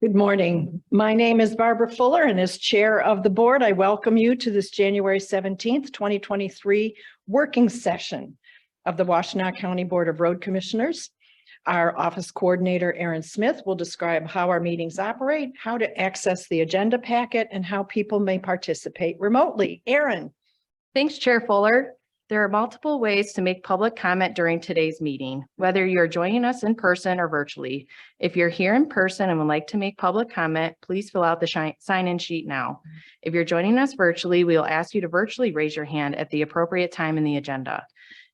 Good morning. My name is Barbara Fuller, and as chair of the board, I welcome you to this January 17th, 2023 working session of the Washtenaw County Board of Road Commissioners. Our office coordinator, Aaron Smith, will describe how our meetings operate, how to access the agenda packet, and how people may participate remotely. Aaron. Thanks, Chair Fuller. There are multiple ways to make public comment during today's meeting, whether you're joining us in person or virtually. If you're here in person and would like to make public comment, please fill out the sign-in sheet now. If you're joining us virtually, we will ask you to virtually raise your hand at the appropriate time in the agenda.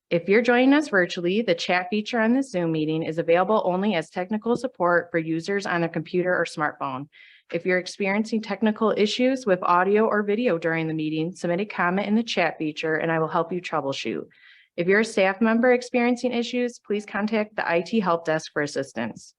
If you're joining us virtually, the chat feature on this Zoom meeting is available only as technical support for users on their computer or smartphone. If you're experiencing technical issues with audio or video during the meeting, submit a comment in the chat feature and I will help you troubleshoot. If you're a staff member experiencing issues, please contact the IT help desk for assistance.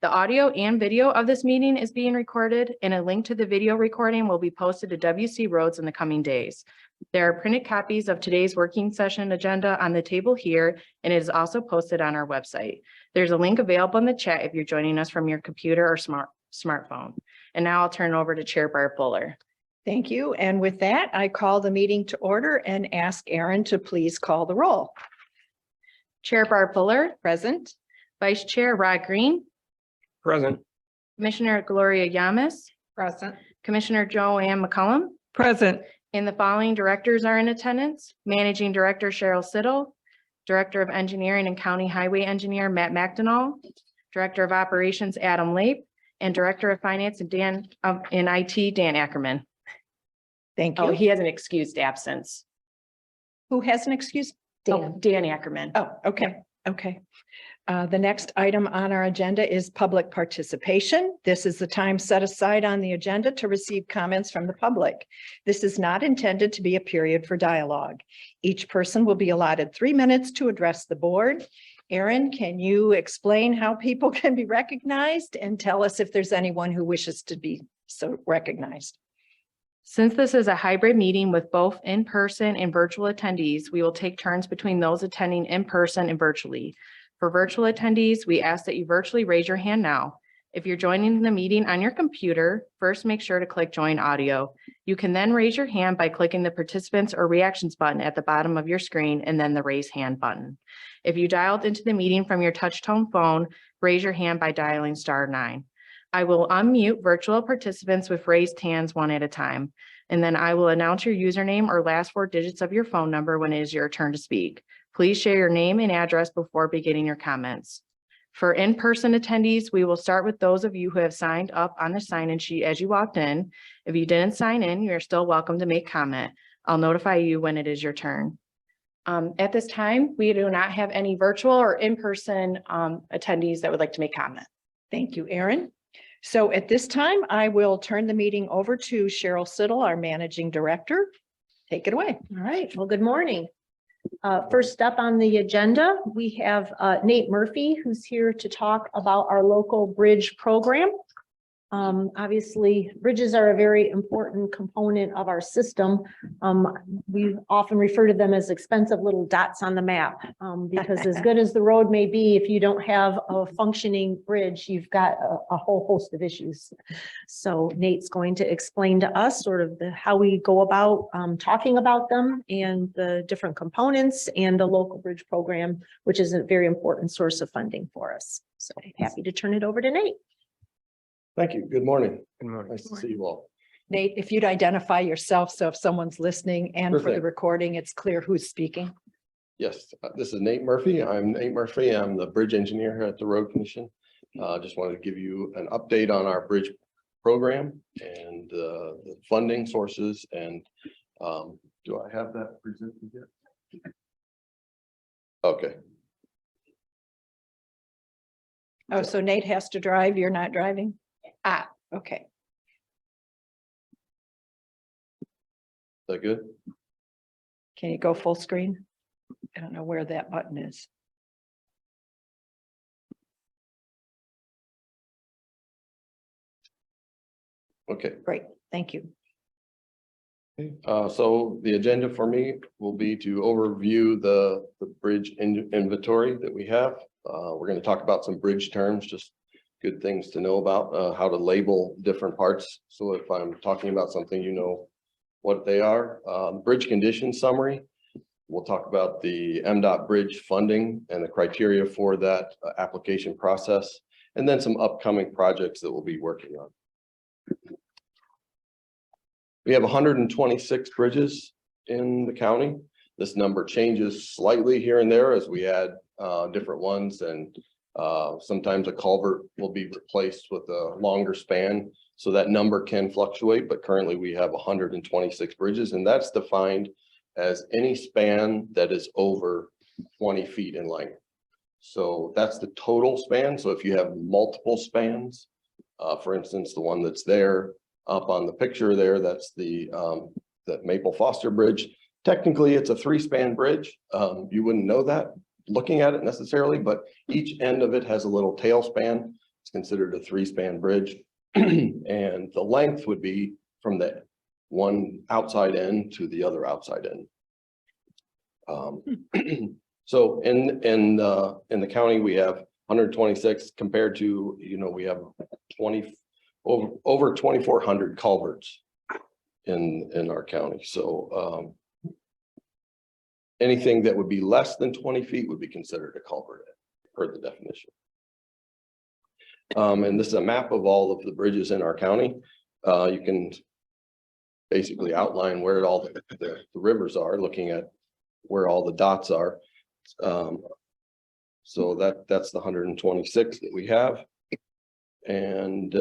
The audio and video of this meeting is being recorded, and a link to the video recording will be posted to WC Roads in the coming days. There are printed copies of today's working session agenda on the table here, and it is also posted on our website. There's a link available in the chat if you're joining us from your computer or smartphone. And now I'll turn it over to Chair Barb Fuller. Thank you. And with that, I call the meeting to order and ask Aaron to please call the roll. Chair Barb Fuller, Present. Vice Chair Rod Green, Present. Commissioner Gloria Yamas, Present. Commissioner Joanne McCollum, Present. and the following directors are in attendance: Managing Director Cheryl Siddle, Director of Engineering and County Highway Engineer Matt McDonald, Director of Operations Adam Lape, and Director of Finance and in IT Dan Ackerman. Thank you. Oh, he has an excused absence. Who has an excuse? Oh, Dan Ackerman. Oh, okay. Okay. The next item on our agenda is public participation. This is the time set aside on the agenda to receive comments from the public. This is not intended to be a period for dialogue. Each person will be allotted 3 minutes to address the board. Aaron, can you explain how people can be recognized and tell us if there's anyone who wishes to be so recognized? Since this is a hybrid meeting with both in-person and virtual attendees, we will take turns between those attending in person and virtually. For virtual attendees, we ask that you virtually raise your hand now. If you're joining the meeting on your computer, first make sure to click Join Audio. You can then raise your hand by clicking the Participants or Reactions button at the bottom of your screen and then the Raise Hand button. If you dialed into the meeting from your touch-tone phone, raise your hand by dialing *9. I will unmute virtual participants with raised hands one at a time, and then I will announce your username or last 4 digits of your phone number when it is your turn to speak. Please share your name and address before beginning your comments. For in-person attendees, we will start with those of you who have signed up on the sign-in sheet as you walked in. If you didn't sign in, you're still welcome to make comment. I'll notify you when it is your turn. At this time, we do not have any virtual or in-person attendees that would like to make comment. Thank you, Aaron. So at this time, I will turn the meeting over to Cheryl Siddle, our Managing Director. Take it away. All right. Well, good morning. First up on the agenda, we have Nate Murphy, who's here to talk about our local bridge program. Obviously, bridges are a very important component of our system. We often refer to them as expensive little dots on the map, because as good as the road may be, if you don't have a functioning bridge, you've got a whole host of issues. So Nate's going to explain to us sort of how we go about talking about them and the different components and the local bridge program, which is a very important source of funding for us. So happy to turn it over to Nate. Thank you. Good morning. Good morning. Nice to see you all. Nate, if you'd identify yourself, so if someone's listening and for the Perfect. recording, it's clear who's speaking. Yes, this is Nate Murphy. I'm Nate Murphy. I'm the bridge engineer here at the Road Commission. Just wanted to give you an update on our bridge program and the funding sources. And do I have that presented yet? Okay. Oh, so Nate has to drive. You're not driving? Ah, okay. Is that good? Can you go full screen? I don't know where that button is. Okay. Great. Thank you. So the agenda for me will be to overview the bridge inventory that we have. We're going to talk about some bridge terms, just good things to know about, how to label different parts. So if I'm talking about something, you know what they are. Bridge condition summary. We'll talk about the MDOT bridge funding and the criteria for that application process, and then some upcoming projects that we'll be working on. We have 126 bridges in the county. This number changes slightly here and there as we add different ones, and sometimes a culvert will be replaced with a longer span. So that number can fluctuate, but currently we have 126 bridges, and that's defined as any span that is over 20 feet in length. So that's the total span. So if you have multiple spans, for instance, the one that's there up on the picture there, that's the Maple Foster Bridge. Technically, it's a 3-span bridge. You wouldn't know that looking at it necessarily, but each end of it has a little tail span. It's considered a 3-span bridge. And the length would be from the one outside end to the other outside end. So in the county, we have 126 compared to, you know, we have over 2,400 culverts in our county. So anything that would be less than 20 feet would be considered a culvert per the definition. And this is a map of all of the bridges in our county. You can basically outline where all the rivers are, looking at where all the dots are. So that's the 126 that we have. And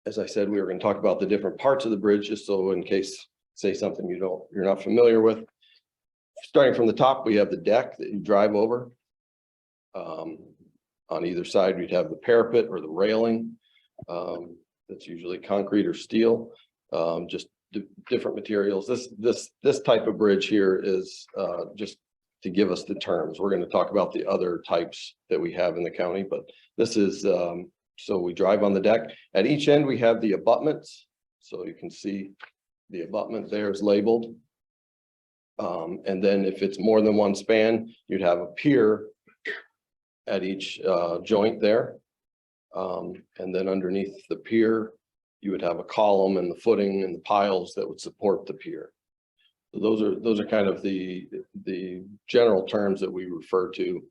as I said, we were going to talk about the different parts of the bridge, just so in case say something you're not familiar with. Starting from the top, we have the deck that you drive over. On either side, we'd have the parapet or the railing. That's usually concrete or steel. Just different materials. This type of bridge here is just to give us the terms. We're going to talk about the other types that we have in the county, but this is so we drive on the deck. At each end, we have the abutments. So you can see the abutment there is labeled. And then if it's more than one span, you'd have a pier at each joint there. And then underneath the pier, you would have a column and the footing and the piles that would support the pier. So those are kind of the general terms that we refer to.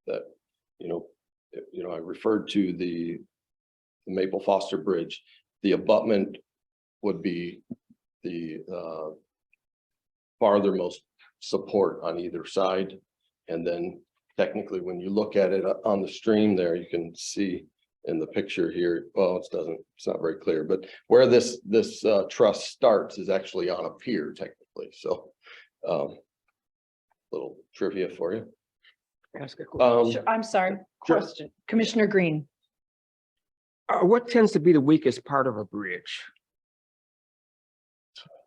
That I referred to the Maple Foster Bridge. The abutment would be the farthermost support on either side. And then technically, when you look at it on the stream there, you can see in the picture here, well, it's not very clear, but where this truss starts is actually on a pier technically. So little trivia for you. Ask a question. Sure, I'm sorry, Sure. question. Commissioner Green. What tends to be the weakest part of a bridge?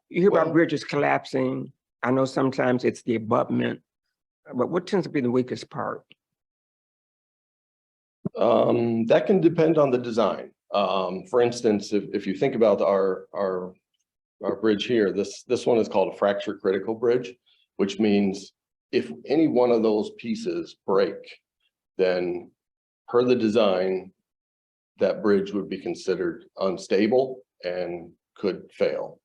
You hear Well- about bridges collapsing. I know sometimes it's the abutment, but what tends to be the weakest part? That can depend on the design. For instance, if you think about our bridge here, this one is called a fracture critical bridge, which means if any one of those pieces break, then per the design, that bridge would be considered unstable and could fail.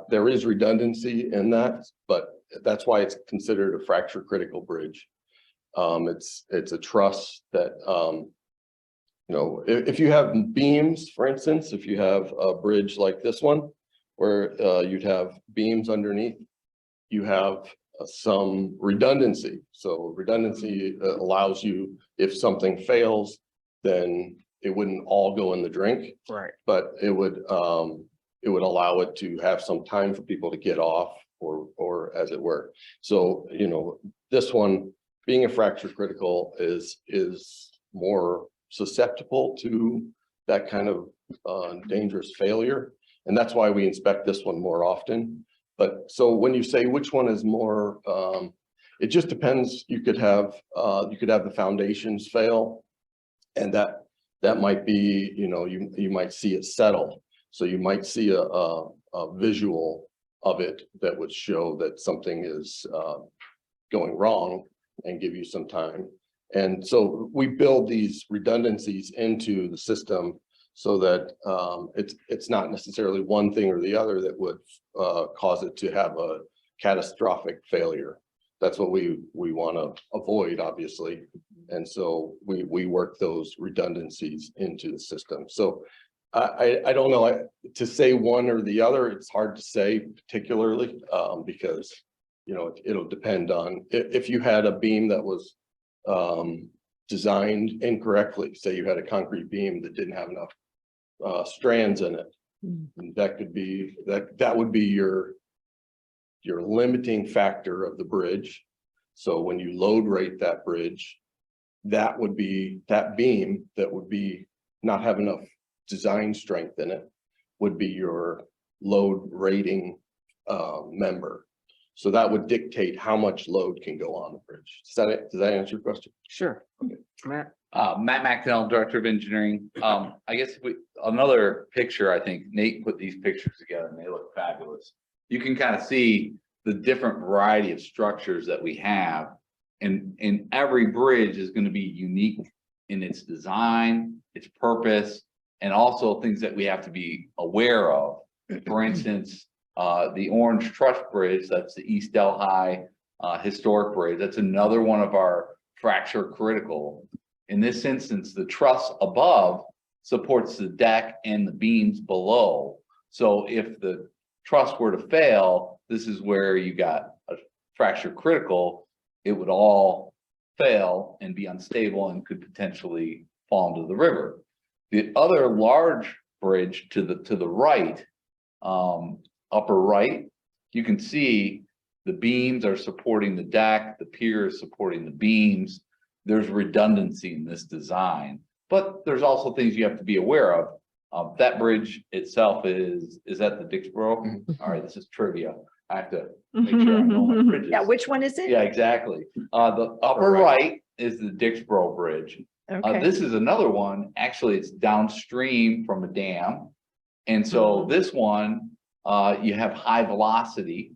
There is redundancy in that, but that's why it's considered a fracture critical bridge. It's a truss that, if you have beams, for instance, if you have a bridge like this one, where you'd have beams underneath, you have some redundancy. So redundancy allows you, if something fails, then it wouldn't all go in the drink, Right. but it would allow it to have some time for people to get off, or as it were. So, this one being a fracture critical is more susceptible to that kind of dangerous failure. And that's why we inspect this one more often. But so when you say which one is more, it just depends. You could have the foundations fail, and that might be, you might see it settle. So you might see a visual of it that would show that something is going wrong and give you some time. And so we build these redundancies into the system so that it's not necessarily one thing or the other that would cause it to have a catastrophic failure. That's what we want to avoid, obviously. And so we work those redundancies into the system. So I don't know, to say one or the other, it's hard to say particularly because, you know, it'll depend on if you had a beam that was designed incorrectly. Say you had a concrete beam that didn't have enough strands in it. And that could be, that would be your limiting factor of the bridge. So when you load rate that bridge, that would be that beam that would be not have enough design strength in it would be your load rating member. So that would dictate how much load can go on the bridge. Does that answer your question? Sure. Matt? Matt McDonnell, Director of Engineering. I guess another picture, I think Nate put these pictures together and they look fabulous. You can kind of see the different variety of structures that we have, and every bridge is going to be unique in its design, its purpose, and also things that we have to be aware of. For instance, the Orange Truss Bridge, that's the East Delhi historic bridge. That's another one of our fracture critical. In this instance, the truss above supports the deck and the beams below. So if the truss were to fail, this is where you got a fracture critical. It would all fail and be unstable and could potentially fall into the river. The other large bridge to the right, upper right, you can see the beams are supporting the deck, the pier is supporting the beams. There's redundancy in this design, but there's also things you have to be aware of. That bridge itself is that the Dixboro? All right, this is trivia. I have to make sure I know my bridges. Yeah, which one is it? Yeah, exactly. The upper right is the Dixboro Bridge. Okay. This is another one. Actually, it's downstream from a dam. And so this one, you have high velocity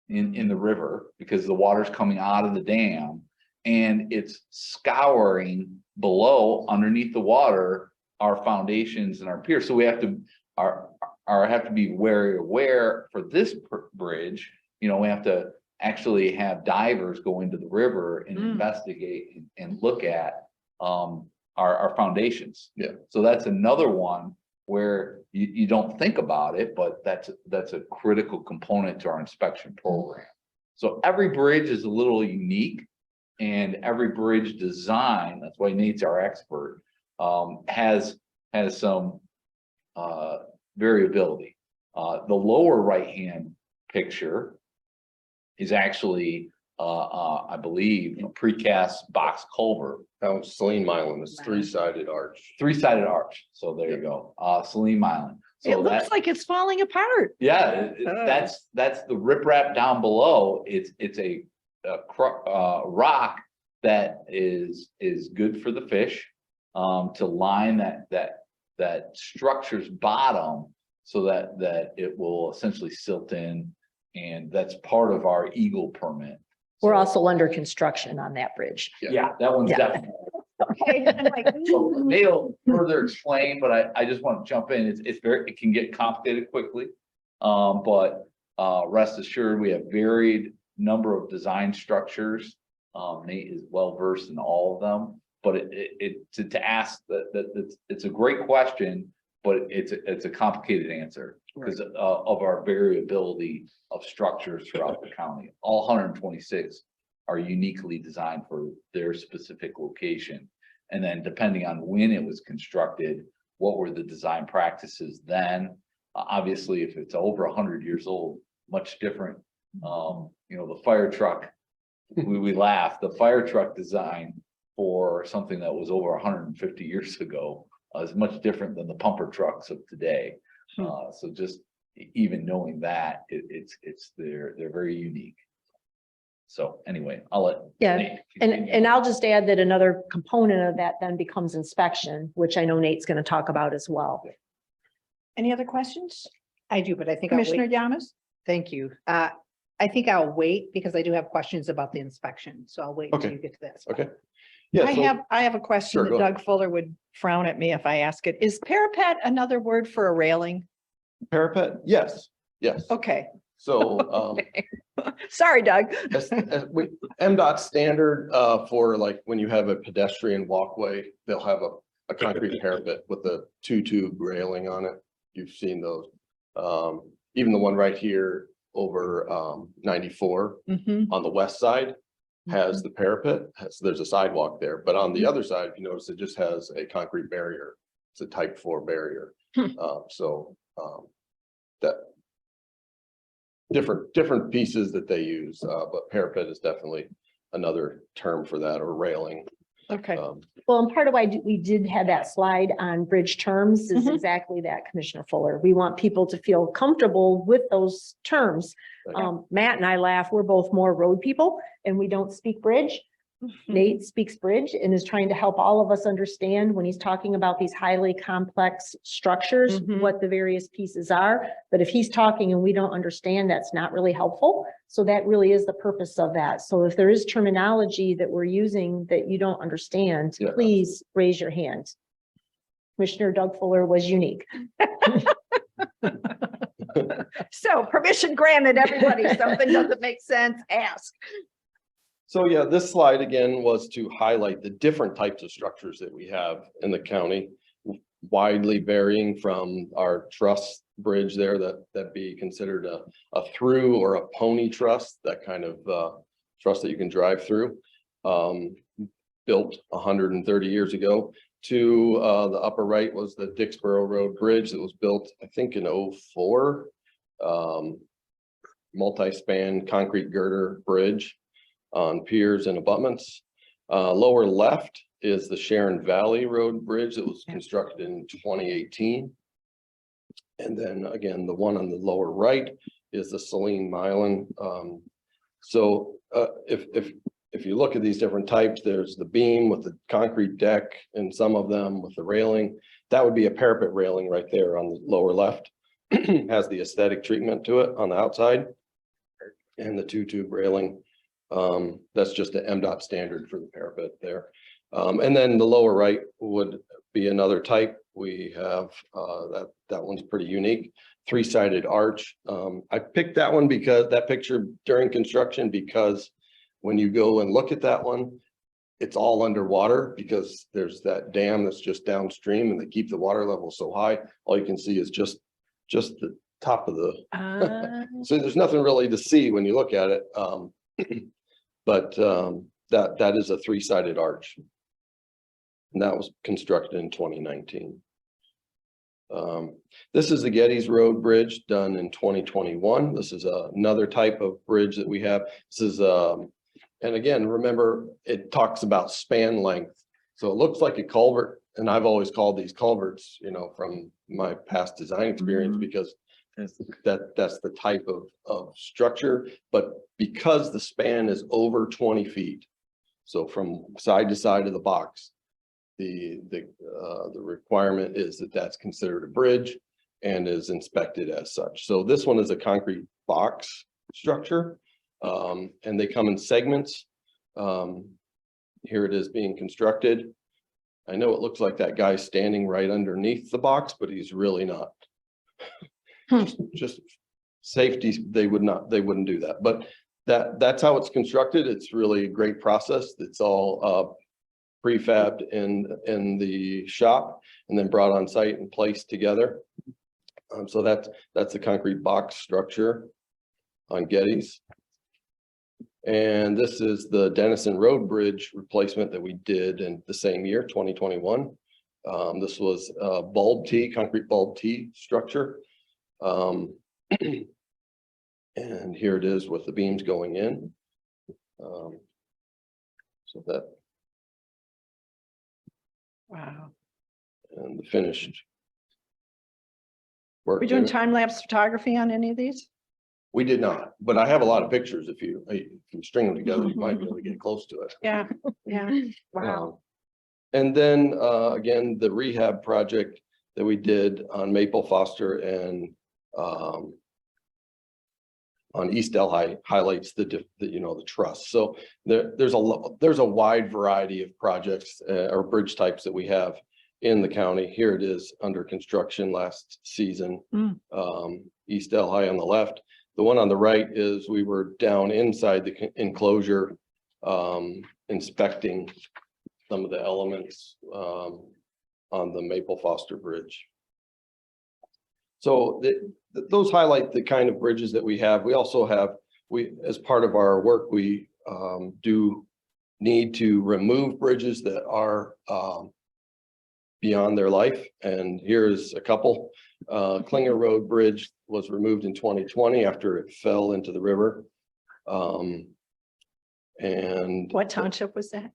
in the river because the water's coming out of the dam and it's scouring below underneath the water, our foundations and our piers. So we have to, have to be very aware for this bridge. You know, we have to actually have divers go into the river and investigate and look at our foundations. Yeah. So that's another one where you don't think about it, but that's a critical component to our inspection program. So every bridge is a little unique, and every bridge design, that's why Nate's our expert, has some variability. The lower right-hand picture is actually, I believe, precast box culvert. That was Saline Island, it's three-sided arch. Three-sided arch. So there you go. Saline Island. So It looks like it's falling apart. yeah, that's the riprap down below. It's a rock that is good for the fish to line that structure's bottom so that it will essentially silt in, and that's part of our Eagle permit. We're also under construction on that bridge. Yeah, that one's Yeah. definitely. Okay, I'm like, So they'll further explain, but I just want to jump in. It can get complicated quickly. But rest assured, we have varied number of design structures. Nate is well versed in all of them, but to ask that it's a great question, but it's a complicated answer because of our variability of structures throughout the county. All 126 are uniquely designed for their specific location. And then depending on when it was constructed, what were the design practices then? Obviously, if it's over 100 years old, much different. The fire truck, we laugh, the fire truck design for something that was over 150 years ago is much different than the pumper trucks of today. So just even knowing that, they're very unique. So anyway, I'll let Yeah, Nate And continue. I'll just add that another component of that then becomes inspection, which I know Nate's going to talk about as well. any other questions? I do, but I think I'll Commissioner wait. Yamas? Thank you. I think I'll wait because I do have questions about the inspection, so I'll wait until Okay. you get to that. Okay. Yeah. I have a question Sure, that go ahead. Doug Fuller would frown at me if I ask it. Is parapet another word for a railing? Parapet? Yes, yes. Okay, So, sorry, Doug. MDOT standard, for like when you have a pedestrian walkway, they'll have a concrete parapet with a two-tube railing on it. You've seen those. Even the one right here over, 94 Mhm. on the west side has the parapet, there's a sidewalk there, but on the other side, if you notice, it just has a concrete barrier. It's a type 4 barrier. That different pieces that they use, but parapet is definitely another term for that, or railing. Okay, Well, and part of why we did have that slide on bridge terms is Mhm. exactly that, Commissioner Fuller. We want people to feel comfortable with those terms. Right. Matt and I laugh, we're both more road people and we don't speak bridge. Nate speaks bridge and is trying to help all of us understand when he's talking about these highly complex structures, Mhm. what the various pieces are. But if he's talking and we don't understand, that's not really helpful. So that really is the purpose of that. So if there is terminology that we're using that you don't understand, Yeah. please raise your hand. Commissioner Doug Fuller was unique. so permission granted, everybody. Something doesn't make sense, ask. So yeah, this slide again was to highlight the different types of structures that we have in the county, widely varying from our truss bridge there that be considered a through or a pony truss, that kind of truss that you can drive through, built 130 years ago, to the upper right was the Dixboro Road Bridge that was built, I think, in 04, multi-span concrete girder bridge on piers and abutments. Lower left is the Sharon Valley Road Bridge that was constructed in 2018. And then again, the one on the lower right is the Saline Milan. If you look at these different types, there's the beam with the concrete deck and some of them with the railing. That would be a parapet railing right there on the lower left. Has the aesthetic treatment to it on the outside. And the two-tube railing. That's just the MDOT standard for the parapet there. And then the lower right would be another type. We have that one's pretty unique. Three-sided arch. I picked that one because that picture during construction, because when you go and look at that one, it's all underwater because there's that dam that's just downstream and they keep the water level so high. All you can see is just the top of the, so there's nothing really to see when you look at it. But that is a three-sided arch. And that was constructed in 2019. This is the Gettys Road Bridge done in 2021. This is another type of bridge that we have. This is, and again, remember, it talks about span length. So it looks like a culvert, and I've always called these culverts, you know, from my past design experience, because that's the type of structure. But because the span is over 20 feet, so from side to side of the box, the requirement is that that's considered a bridge and is inspected as such. So this one is a concrete box structure, and they come in segments. Here it is being constructed. I know it looks like that guy's standing right underneath the box, but he's really not. Just safety, they wouldn't do that, but that's how it's constructed. It's really a great process. It's all prefabbed in the shop and then brought on site and placed together. So that's a concrete box structure on Gettys. And this is the Denison Road Bridge replacement that we did in the same year, 2021. This was a bulb T, concrete bulb T structure. And here it is with the beams going in. So that. Wow. And the finished work. We doing there. time-lapse photography on any of these? We did not, but I have a lot of pictures. If you string them together, you might be able to get close to it. Yeah, yeah. Wow. And then again, the rehab project that we did on Maple Foster and on East Delhi highlights the truss. So there's a wide variety of projects or bridge types that we have in the county. Here it is under construction last season. East Delhi on the left. The one on the right is we were down inside the enclosure inspecting some of the elements on the Maple Foster Bridge. So those highlight the kind of bridges that we have. We also have, as part of our work, we do need to remove bridges that are beyond their life. And here's a couple. Klinger Road Bridge was removed in 2020 after it fell into the river. And What township was that?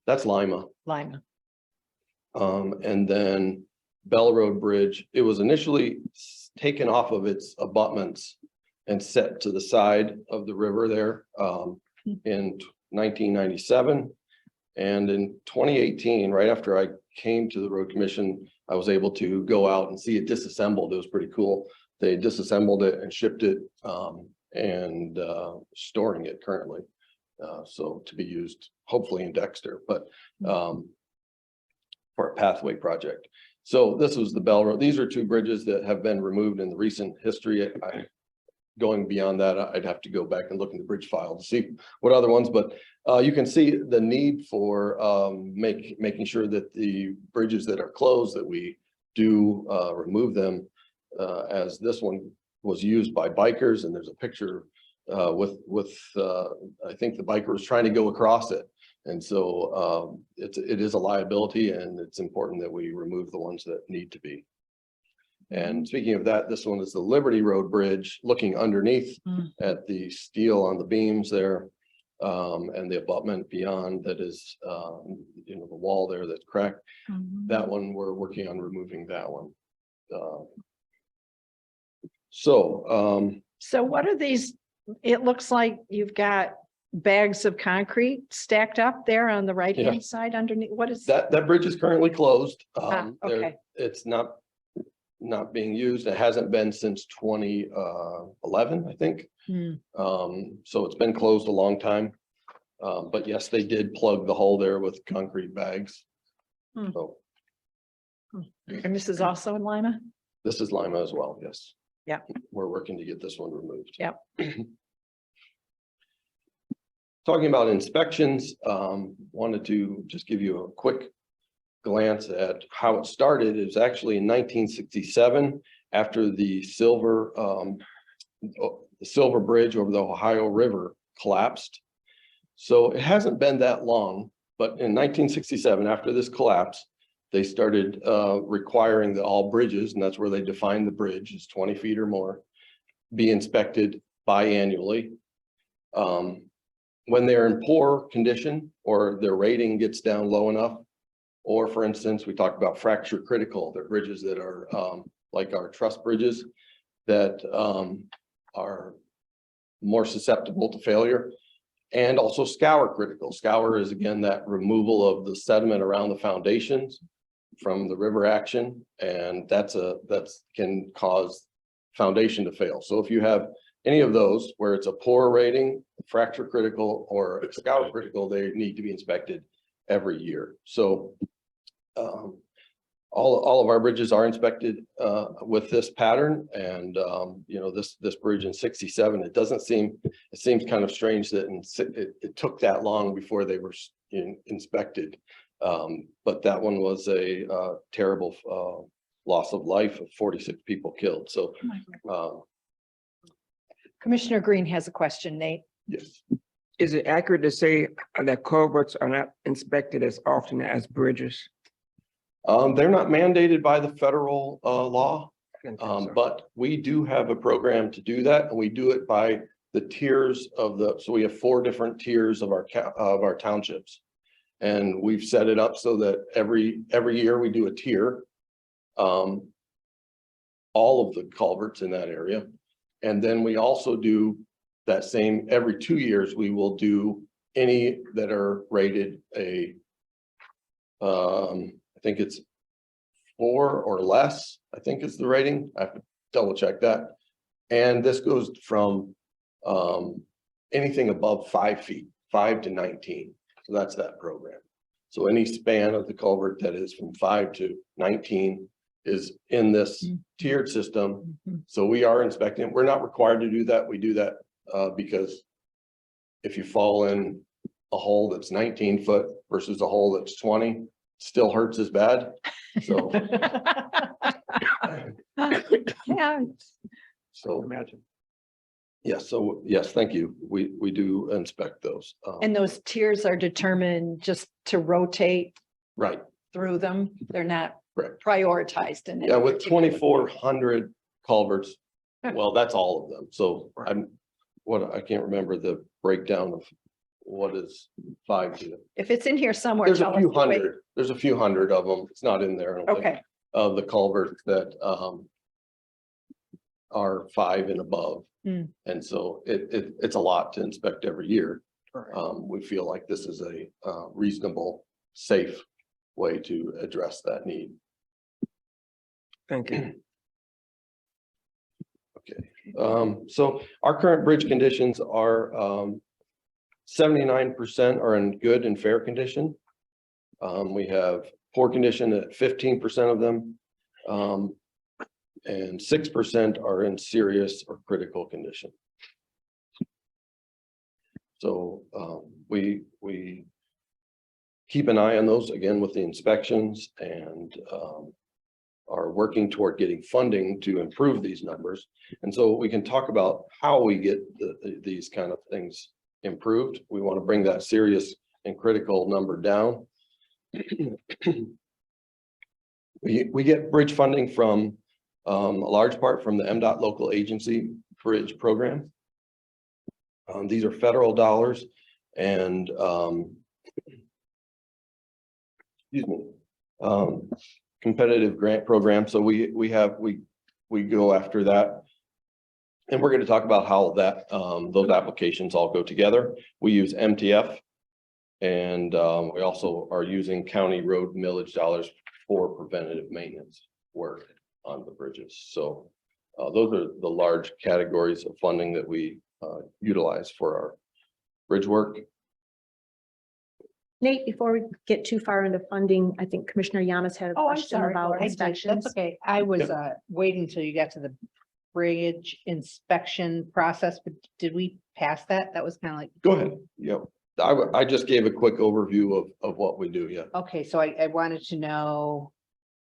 that's Lima. Lima. And then Bell Road Bridge, it was initially taken off of its abutments and set to the side of the river there in 1997. And in 2018, right after I came to the road commission, I was able to go out and see it disassembled. It was pretty cool. They disassembled it and shipped it and storing it currently. So to be used hopefully in Dexter, but for a pathway project. So this was the Bell Road. These are two bridges that have been removed in the recent history. Going beyond that, I'd have to go back and look in the bridge file to see what other ones, but you can see the need for making sure that the bridges that are closed, that we do remove them, as this one was used by bikers, and there's a picture with I think the biker was trying to go across it. And so it is a liability, and it's important that we remove the ones that need to be. And speaking of that, this one is the Liberty Road Bridge, looking underneath at the steel on the beams there, and the abutment beyond that is, the wall there that's cracked. That one, we're working on removing that one. So what are these? It looks like you've got bags of concrete stacked up there on the right hand side underneath. What is that bridge is currently closed. Okay. It's not being used. It hasn't been since 2011, I think. So it's been closed a long time. But yes, they did plug the hole there with concrete bags. So And this is also in Lima? this is Lima as well. Yes. Yeah. We're working to get this one removed. Yep. Talking about inspections, wanted to just give you a quick glance at how it started. It was actually in 1967 after the Silver Bridge over the Ohio River collapsed. So it hasn't been that long, but in 1967, after this collapse, they started requiring that all bridges, and that's where they define the bridge is 20 feet or more, be inspected biannually. When they're in poor condition or their rating gets down low enough, or for instance, we talked about fracture critical, they're bridges that are like our truss bridges that are more susceptible to failure, and also scour critical. Scour is again that removal of the sediment around the foundations from the river action, and that can cause foundation to fail. So if you have any of those where it's a poor rating, fracture critical or scour critical, they need to be inspected every year. So all of our bridges are inspected with this pattern, and this bridge in 67, it seems kind of strange that it took that long before they were inspected, but that one was a terrible loss of life of 46 people killed. So Commissioner Green has a question, Nate. yes. Is it accurate to say that culverts are not inspected as often as bridges? They're not mandated by the federal law, I didn't think so. but we do have a program to do that, and we do it by the tiers of so we have 4 different tiers of our townships, and we've set it up so that every year we do a tier, all of the culverts in that area, and then we also do that same every 2 years. We will do any that are rated I think it's 4 or less, I think is the rating. I have to double check that. And this goes from anything above 5 feet, 5 to 19. So that's that program. So any span of the culvert that is from 5 to 19 is in this tiered system. So we are inspecting. We're not required to do that. We do that because if you fall in a hole that's 19 foot versus a hole that's 20, still hurts as bad. So, Yeah. so Imagine. yes, so yes, thank you. We do inspect those. And those tiers are determined just to rotate Right, through them. They're not correct. prioritized in. any Yeah, with particular- 2,400 culverts, well, that's all of them. So I can't remember the breakdown of what is 5 to. If it's in here somewhere. There's a tell us few the way- hundred, there's a few hundred of them. It's not in there. I don't think, Okay, of the culverts that are 5 and above. Hmm. And so it's a lot to inspect every year. We feel like this is a reasonable, safe way to address that need. Thank you. So our current bridge conditions are 79% are in good and fair condition. We have poor condition at 15% of them. And 6% are in serious or critical condition. So we keep an eye on those again with the inspections and are working toward getting funding to improve these numbers. And so we can talk about how we get these kind of things improved. We want to bring that serious and critical number down. We get bridge funding from a large part from the MDOT local agency bridge program. These are federal dollars and excuse me, competitive grant program. So we go after that. And we're going to talk about how that those applications all go together. We use MTF and we also are using county road millage dollars for preventative maintenance work on the bridges. So those are the large categories of funding that we utilize for our bridge work. Nate, before we get too far into funding, I think Commissioner Yamas had a Oh, I'm question sorry. about I did. inspections. That's okay. I was waiting till you got to the bridge inspection process, but did we pass that? That was kind of like, Go ahead. Yep. I just gave a quick overview of what we do. Yeah. okay, so I wanted to know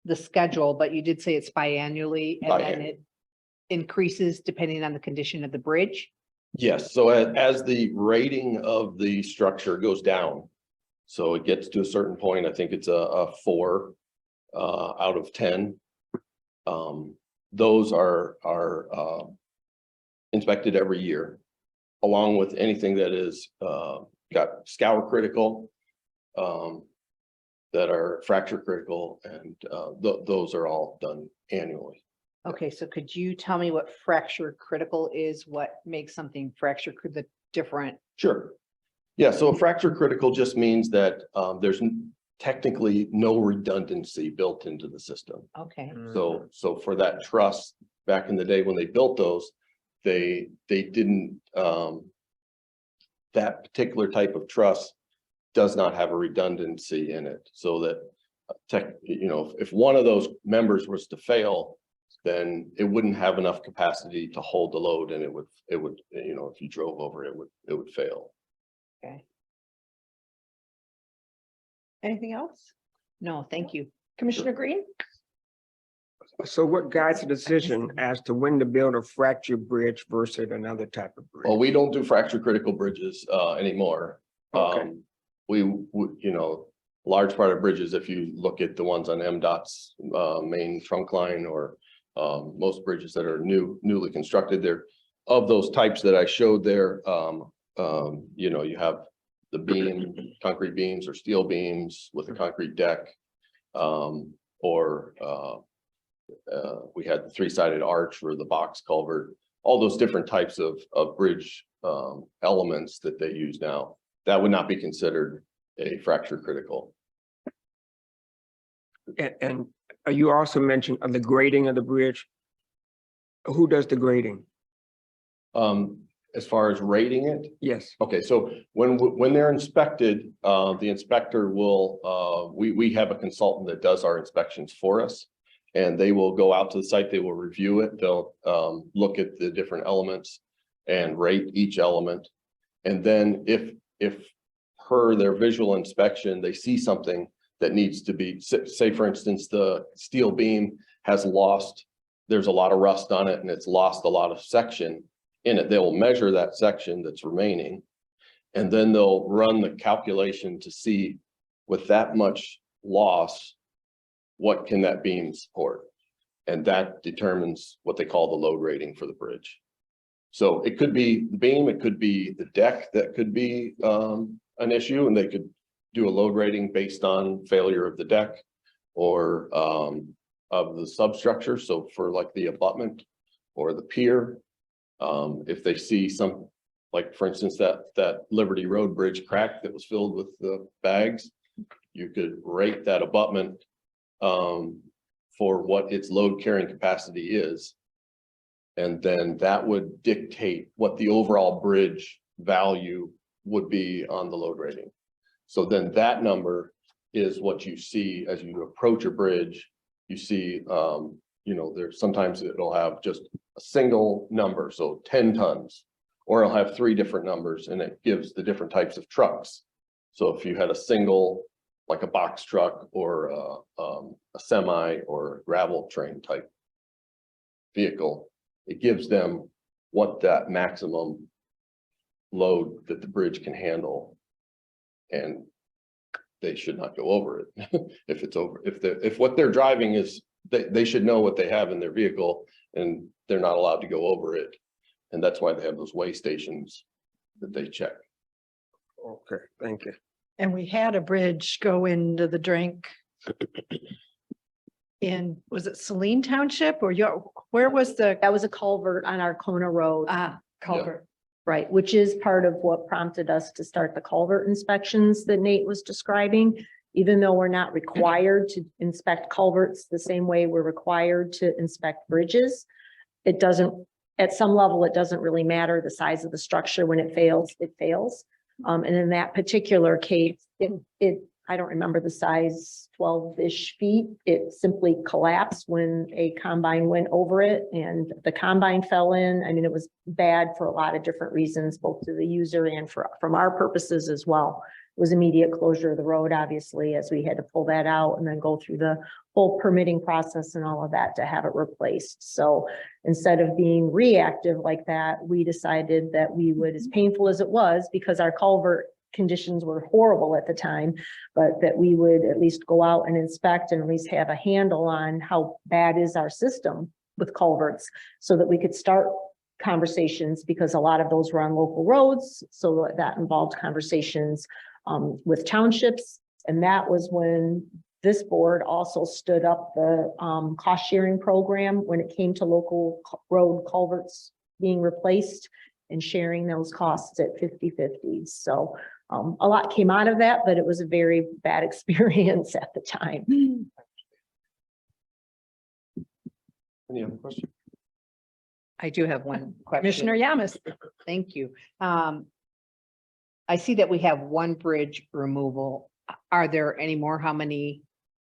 the schedule, but you did say it's biannually and then Biannually. it increases depending on the condition of the bridge. Yes. So as the rating of the structure goes down, so it gets to a certain point, I think it's a 4 out of 10. Those are inspected every year, along with anything that is got scour critical, that are fracture critical, and those are all done annually. Okay, so could you tell me what fracture critical is? What makes something fracture different? Sure. Yeah, so fracture critical just means that there's technically no redundancy built into the system. Okay, So for that truss, back in the day when they built those, they didn't, that particular type of truss does not have a redundancy in it, so that if one of those members was to fail, then it wouldn't have enough capacity to hold the load, and it would, if you drove over it, it would fail. okay. anything else? No, thank you. Commissioner Green? So what guides the decision as to when to build a fractured bridge versus another type of bridge? Well, we don't do fracture critical bridges anymore. Okay. We large part of bridges, if you look at the ones on MDOT's main trunk line, or most bridges that are newly constructed, they're of those types that I showed there. You have the beam, concrete beams or steel beams with a concrete deck, or we had the 3-sided arch or the box culvert, all those different types of bridge elements that they use now. That would not be considered a fracture critical. And you also mentioned the grading of the bridge. Who does the grading? As far as rating it, Yes. okay, so when they're inspected, the inspector will, we have a consultant that does our inspections for us. And they will go out to the site, they will review it, they'll look at the different elements and rate each element. And then if per their visual inspection, they see something that needs to be, say for instance, the steel beam has lost, there's a lot of rust on it and it's lost a lot of section in it, they will measure that section that's remaining. And then they'll run the calculation to see with that much loss, what can that beam support? And that determines what they call the load rating for the bridge. So it could be the beam, it could be the deck that could be an issue, and they could do a load rating based on failure of the deck or of the substructure. So for like the abutment or the pier, if they see some, like for instance, that Liberty Road Bridge crack that was filled with the bags, you could rate that abutment for what its load carrying capacity is. And then that would dictate what the overall bridge value would be on the load rating. So then that number is what you see as you approach a bridge. You see, you know, there's sometimes it'll have just a single number, so 10 tons, or it'll have 3 different numbers and it gives the different types of trucks. So if you had a single, like a box truck or a semi or gravel train type vehicle, it gives them what that maximum load that the bridge can handle. And they should not go over it. If it's over, if what they're driving is, they should know what they have in their vehicle and they're not allowed to go over it. And that's why they have those weigh stations that they check. Okay, thank you. And we had a bridge go into the drink in, was it Saline Township or where was the That was a culvert on Arcona Road. culvert? Right, which is part of what prompted us to start the culvert inspections that Nate was describing. Even though we're not required to inspect culverts the same way we're required to inspect bridges, it doesn't, at some level, it doesn't really matter the size of the structure. When it fails, it fails. And in that particular case, I don't remember the size, 12-ish feet. It simply collapsed when a combine went over it and the combine fell in. I mean, it was bad for a lot of different reasons, both to the user and from our purposes as well. It was immediate closure of the road, obviously, as we had to pull that out and then go through the whole permitting process and all of that to have it replaced. So instead of being reactive like that, we decided that we would, as painful as it was, because our culvert conditions were horrible at the time, but that we would at least go out and inspect and at least have a handle on how bad is our system with culverts so that we could start conversations, because a lot of those were on local roads. So that involved conversations with townships. And that was when this board also stood up the cost sharing program when it came to local road culverts being replaced and sharing those costs at 50-50. So a lot came out of that, but it was a very bad experience at the time. Any other questions? I do have one question. Commissioner Yamas. Thank you. I see that we have one bridge removal. Are there any more? How many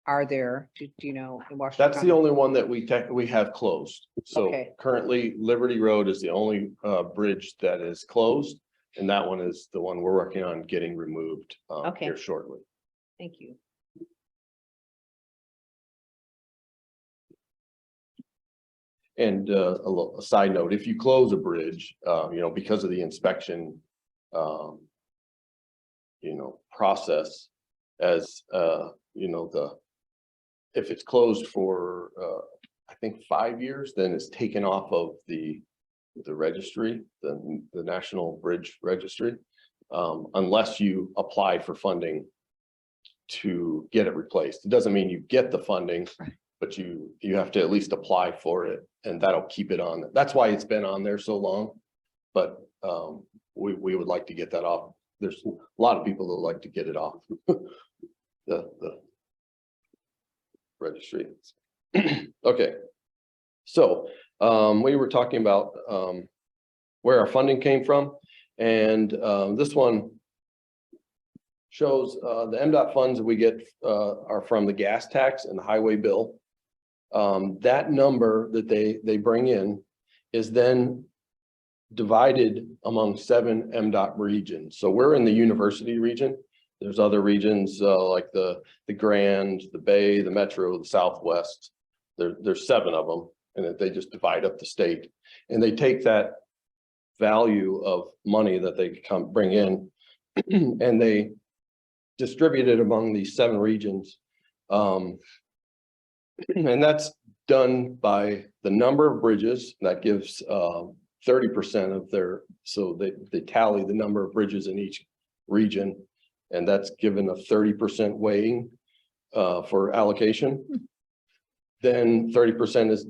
are there? Do you know? In Washington That's the only one that we have closed. So Okay. currently Liberty Road is the only bridge that is closed. And that one is the one we're working on getting removed Okay. here shortly. Thank you. And a side note, if you close a bridge, you know, because of the inspection, you know, process, as you know, if it's closed for I think 5 years, then it's taken off of the registry, the National Bridge Registry, unless you apply for funding to get it replaced. It doesn't mean you get the funding, but you have to at least apply for it, and that'll keep it on. That's why it's been on there so long. But we would like to get that off. There's a lot of people that like to get it off the registry. Okay, so we were talking about where our funding came from. And this one shows the MDOT funds that we get are from the gas tax and the highway bill. That number that they bring in is then divided among 7 MDOT regions. So we're in the university region. There's other regions like the Grand, the Bay, the Metro, the Southwest. There's 7 of them, and that they just divide up the state. And they take that value of money that they bring in and they distribute it among these 7 regions. And that's done by the number of bridges. That gives 30% of their, so they tally the number of bridges in each region, and that's given a 30% weighting for allocation. Then 30% is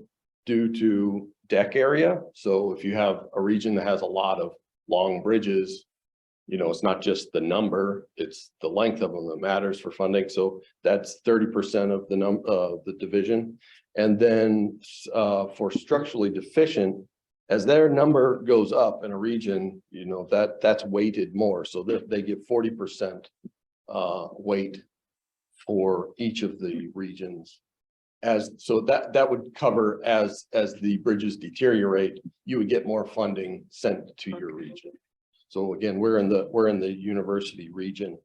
due to deck area. So if you have a region that has a lot of long bridges, you know, it's not just the number, it's the length of them that matters for funding. So that's 30% of the division. And then for structurally deficient, as their number goes up in a region, you know, that's weighted more. So they give 40% weight for each of the regions. So that would cover as the bridges deteriorate, you would get more funding sent to your region. So again, we're in the university region.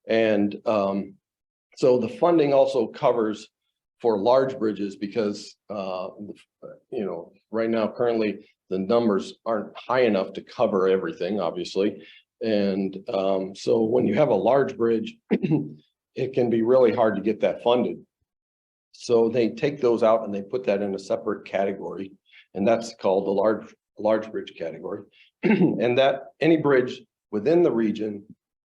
And so the funding also covers for large bridges because, you know, right now, currently, the numbers aren't high enough to cover everything, obviously. And so when you have a large bridge, it can be really hard to get that funded. So they take those out and they put that in a separate category, and that's called the large bridge category. And that any bridge within the region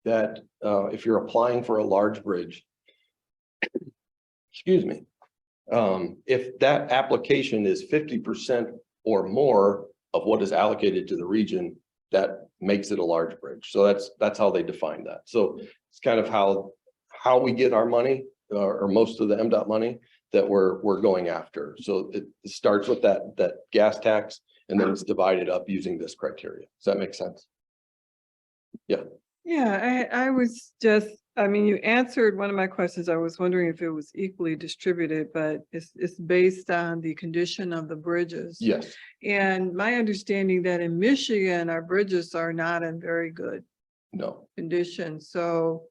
that if you're applying for a large bridge, excuse me, if that application is 50% or more of what is allocated to the region, that makes it a large bridge. So that's how they define that. So it's kind of how we get our money or most of the MDOT money that we're going after. So it starts with that gas tax, and then it's divided up using this criteria. Does that make sense? Yeah. Yeah, I was just, I mean, you answered one of my questions. I was wondering if it was equally distributed, but it's based on the condition of the bridges. Yes. And my understanding that in Michigan, our bridges are not in very good condition. So,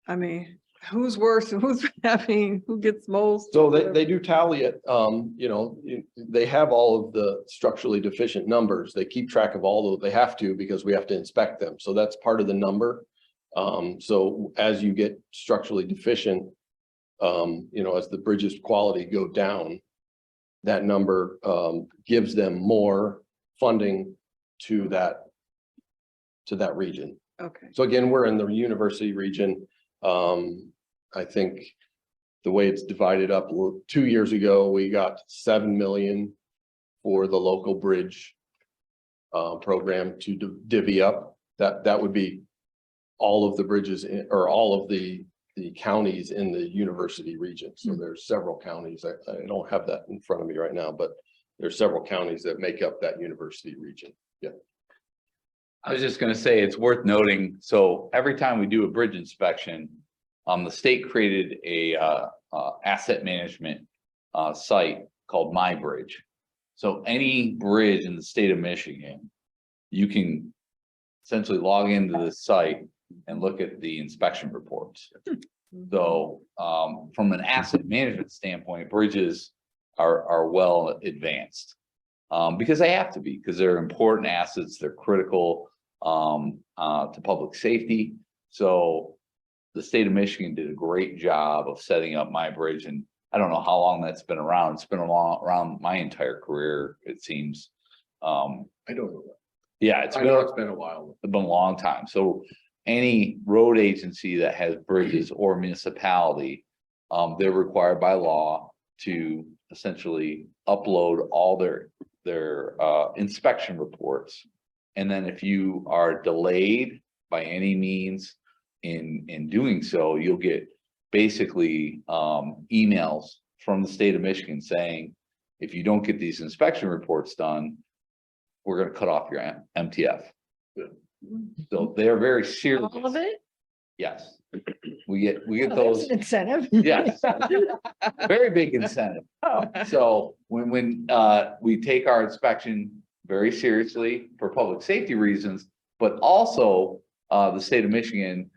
I mean, who's worse and who's having, who gets most? So they do tally it. You know, they have all of the structurally deficient numbers. They keep track of all those. They have to, because we have to inspect them. So that's part of the number. So as you get structurally deficient, you know, as the bridges quality go down, that number gives them more funding to that region. Okay. So again, we're in the university region. I think the way it's divided up, 2 years ago, we got 7 million for the local bridge program to divvy up. That would be all of the bridges or all of the counties in the university region. So there's several counties. I don't have that in front of me right now, but there's several counties that make up that university region. Yeah. I was just gonna say, it's worth noting, so every time we do a bridge inspection, the state created a asset management site called My Bridge. So any bridge in the state of Michigan, you can essentially log into the site and look at the inspection reports. So from an asset management standpoint, bridges are well advanced because they have to be, because they're important assets, they're critical to public safety. So the state of Michigan did a great job of setting up My Bridge, and I don't know how long that's been around. It's been around my entire career, it seems. I don't know. Yeah, It's been a while. It's been a long time. So any road agency that has bridges or municipality, they're required by law to essentially upload all their inspection reports. And then if you are delayed by any means in doing so, you'll get basically emails from the state of Michigan saying, if you don't get these inspection reports done, we're gonna cut off your MTF. So they're very serious. All of it? Yes. We get Oh, that's those, an incentive. yes, very big incentive. Oh. So when we take our inspection very seriously for public safety reasons, but also the state of Michigan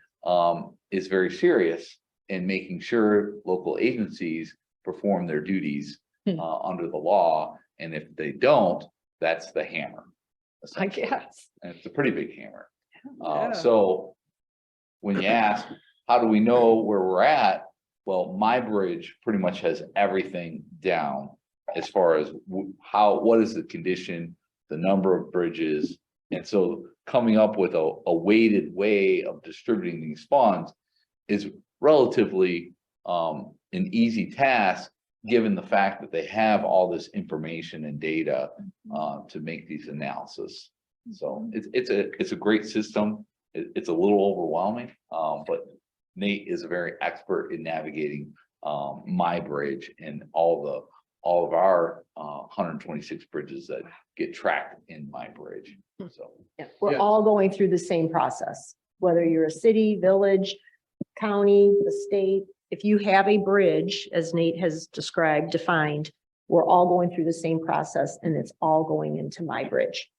is very serious in making sure local agencies perform their duties under the law. And if they don't, that's the hammer. I essentially. guess. And it's a pretty big hammer. Yeah. So when you ask, how do we know where we're at? Well, my bridge pretty much has everything down as far as what is the condition, the number of bridges. And so coming up with a weighted way of distributing these funds is relatively an easy task, given the fact that they have all this information and data to make these analysis. So it's a great system. It's a little overwhelming, but Nate is a very expert in navigating my bridge and all of our 126 bridges that get tracked in my bridge. So Yeah, we're Yeah. all going through the same process, whether you're a city, village, county, the state. If you have a bridge, as Nate has described, defined, we're all going through the same process and it's all going into my bridge.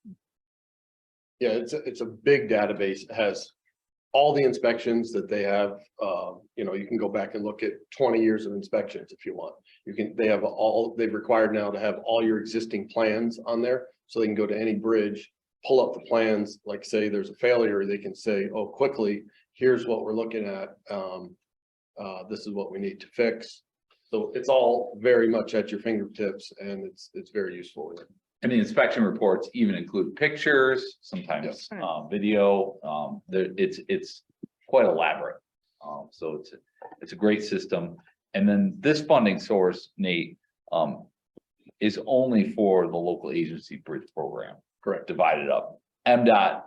Yeah, it's a big database. It has all the inspections that they have. You can go back and look at 20 years of inspections if you want. They've required now to have all your existing plans on there. So they can go to any bridge, pull up the plans, like say there's a failure, they can say, oh, quickly, here's what we're looking at. This is what we need to fix. So it's all very much at your fingertips and it's very useful. and the inspection reports even include pictures, sometimes video. It's quite elaborate. So it's a great system. And then this funding source, Nate, is only for the local agency bridge program. Correct. Divided up. MDOT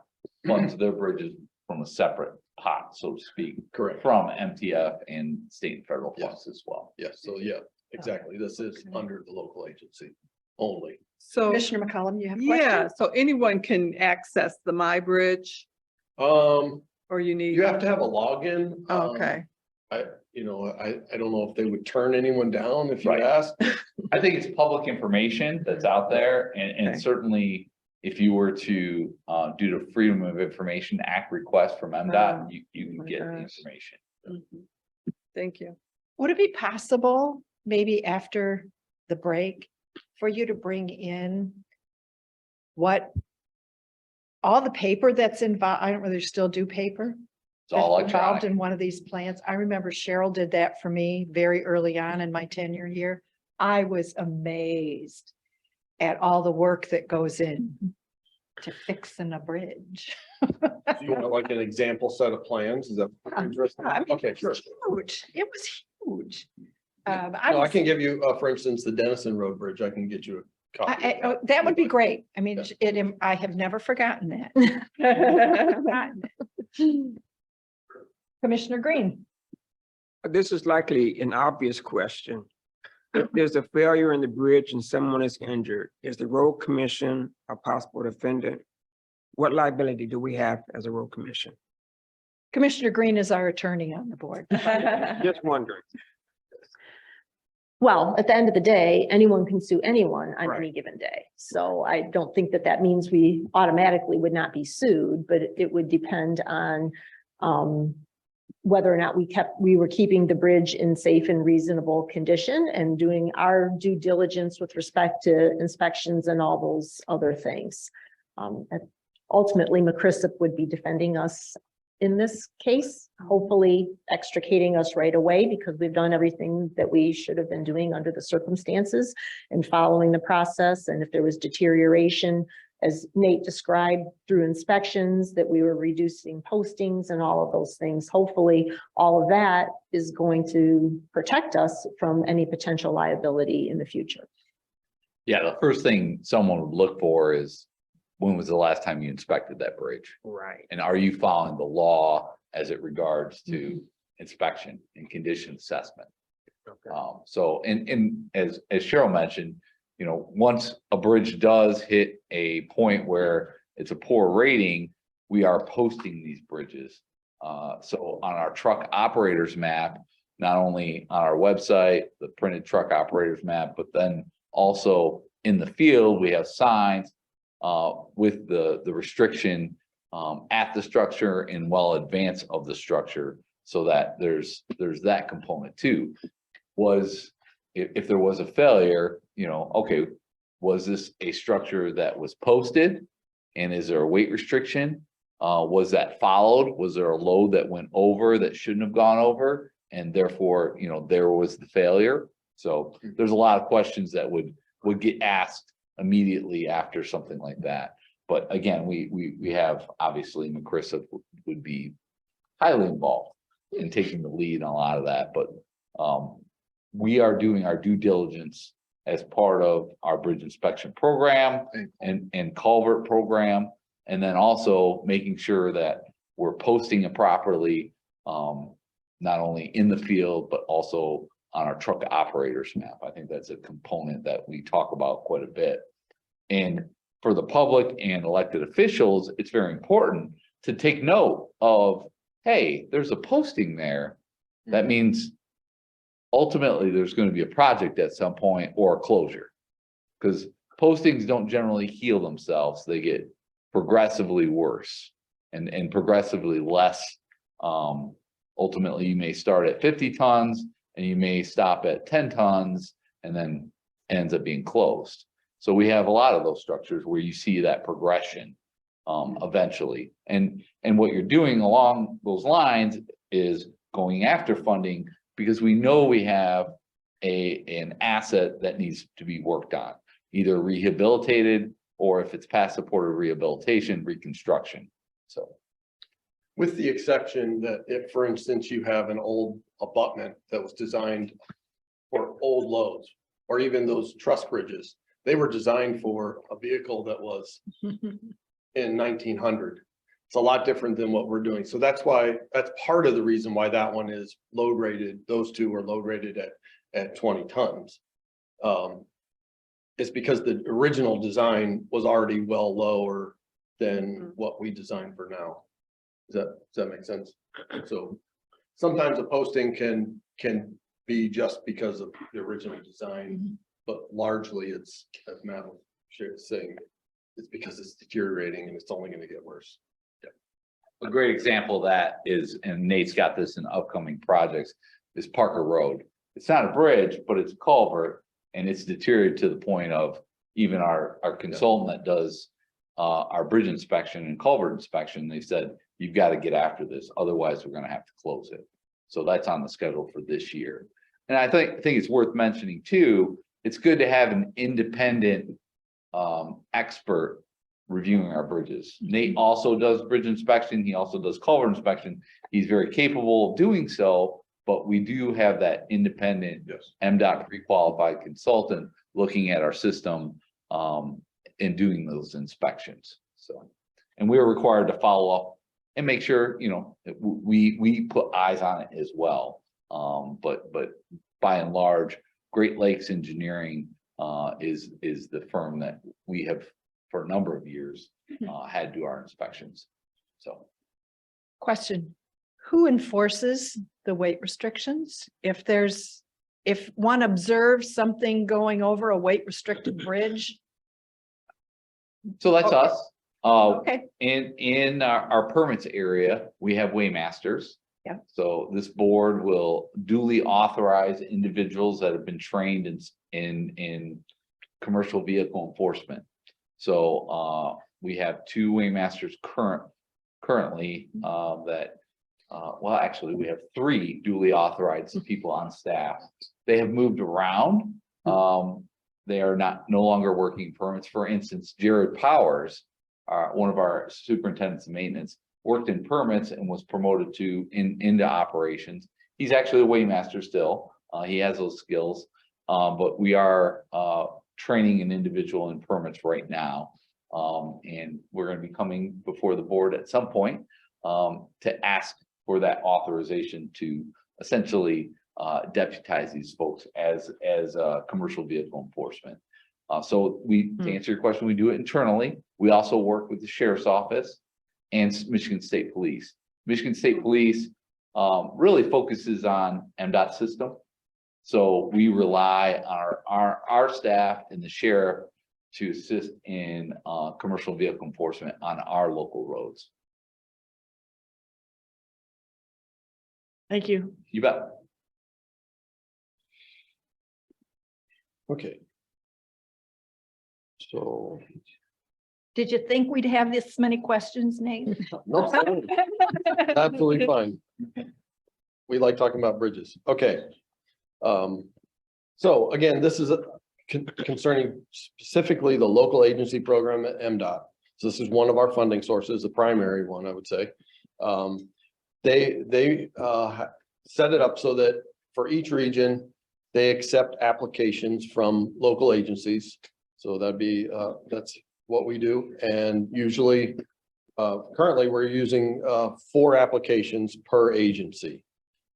funds their bridges from a separate pot, so to speak, Correct. from MTF and state and federal funds as well. Yes. So yeah, exactly. This is under the local agency only. So, Commissioner McCollum, you have a question? yeah, so anyone can access the My Bridge Um, or you need? you have to have a login. Okay, I don't know if they would turn anyone down if you Right. asked. I think it's public information that's out there and Okay. certainly if you were to do the Freedom of Information Act request from MDOT, you can my get the gosh. information. thank you. Would it be possible, maybe after the break, for you to bring in all the paper that's involved? I don't know whether you still do paper. It's all that's involved electronic. in one of these plans. I remember Cheryl did that for me very early on in my tenure here. I was amazed at all the work that goes in to fixing a bridge. Do you want like an example set of plans? Is that interesting? I mean, Okay, sure. Huge. It was huge. No, I can give you, for instance, the Dennison Road Bridge. I can get you a copy. of that. That would be great. I mean, Yeah. I have never forgotten that. Commissioner Green. This is likely an obvious question. If there's a failure in the bridge and someone is injured, is the road commission a possible defendant? What liability do we have as a road commission? Commissioner Green is our attorney on the board. Just wondering. Well, at the end of the day, anyone can sue anyone on Right. any given day. So I don't think that means we automatically would not be sued, but it would depend on whether or not we were keeping the bridge in safe and reasonable condition and doing our due diligence with respect to inspections and all those other things. Ultimately, McChrysip would be defending us in this case, hopefully extricating us right away because we've done everything that we should have been doing under the circumstances and following the process. And if there was deterioration, as Nate described through inspections, that we were reducing postings and all of those things, hopefully all of that is going to protect us from any potential liability in the future. Yeah, the first thing someone would look for is, when was the last time you inspected that bridge? Right. And are you following the law as it regards to inspection and condition assessment? Okay. So, and as Cheryl mentioned, once a bridge does hit a point where it's a poor rating, we are posting these bridges. So on our truck operators map, not only on our website, the printed truck operators map, but then also in the field, we have signs with the restriction at the structure and well advance of the structure, so that there's that component too. If there was a failure, okay, was this a structure that was posted, and is there a weight restriction? Was that followed? Was there a load that went over that shouldn't have gone over, and therefore, there was the failure? So there's a lot of questions that would get asked immediately after something like that. But again, we have, obviously, Marissa would be highly involved in taking the lead on a lot of that, but we are doing our due diligence as part of our bridge inspection program and culvert program, and then also making sure that we're posting it properly, not only in the field, but also on our truck operators map. I think that's a component that we talk about quite a bit. And for the public and elected officials, it's very important to take note of, hey, there's a posting there. That means ultimately there's going to be a project at some point or a closure, because postings don't generally heal themselves. They get progressively worse and progressively less. Ultimately, you may start at 50 tons and you may stop at 10 tons and then ends up being closed. So we have a lot of those structures where you see that progression eventually. And what you're doing along those lines is going after funding, because we know we have an asset that needs to be worked on, either rehabilitated, or if it's past supported rehabilitation, reconstruction. So, with the exception that if, for instance, you have an old abutment that was designed for old loads, or even those truss bridges, they were designed for a vehicle that was in 1900. It's a lot different than what we're doing. So that's part of the reason why that one is load rated. Those two are load rated at 20 tons. It's because the original design was already well lower than what we designed for now. Does that make sense? So sometimes a posting can be just because of the original design, but largely it's, as Matt was saying, it's because it's deteriorating and it's only going to get worse. a great example of that is, and Nate's got this in upcoming projects, is Parker Road. It's not a bridge, but it's a culvert, and it's deteriorated to the point of even our consultant that does our bridge inspection and culvert inspection, they said, you've got to get after this, otherwise we're going to have to close it. So that's on the schedule for this year. And I think it's worth mentioning too, it's good to have an independent expert reviewing our bridges. Nate also does bridge inspection. He also does culvert inspection. He's very capable of doing so, but we do have that independent MDOT pre-qualified consultant looking at our system and doing those inspections. So, and we're required to follow up and make sure, you know, we put eyes on it as well. But by and large, Great Lakes Engineering is the firm that we have for a number of years had to do our inspections. So, question: who enforces the weight restrictions? If one observes something going over a weight restricted bridge? so that's Okay. us. Okay, In our permits area, we have waymasters. Yeah. So this board will duly authorize individuals that have been trained in commercial vehicle enforcement. So we have two waymasters currently that well, actually we have three duly authorized people on staff. They have moved around. They are no longer working permits. For instance, Jared Powers, one of our superintendents of maintenance, worked in permits and was promoted into operations. He's actually a weighmaster still. He has those skills, but we are training an individual in permits right now. And we're going to be coming before the board at some point to ask for that authorization to essentially deputize these folks as commercial vehicle enforcement. So to answer your question, we do it internally. We also work with the sheriff's office and Michigan State Police. Michigan State Police really focuses on MDOT system. So we rely on our staff and the sheriff to assist in commercial vehicle enforcement on our local roads. Thank you. You bet. Okay. So. Did you think we'd have this many questions, Nate? No, absolutely fine. We like talking about bridges. Okay. So again, this is concerning specifically the local agency program at MDOT. So this is one of our funding sources, the primary one, I would say. They set it up so that for each region, they accept applications from local agencies. So that'd be, that's what we do. And usually, currently we're using 4 applications per agency.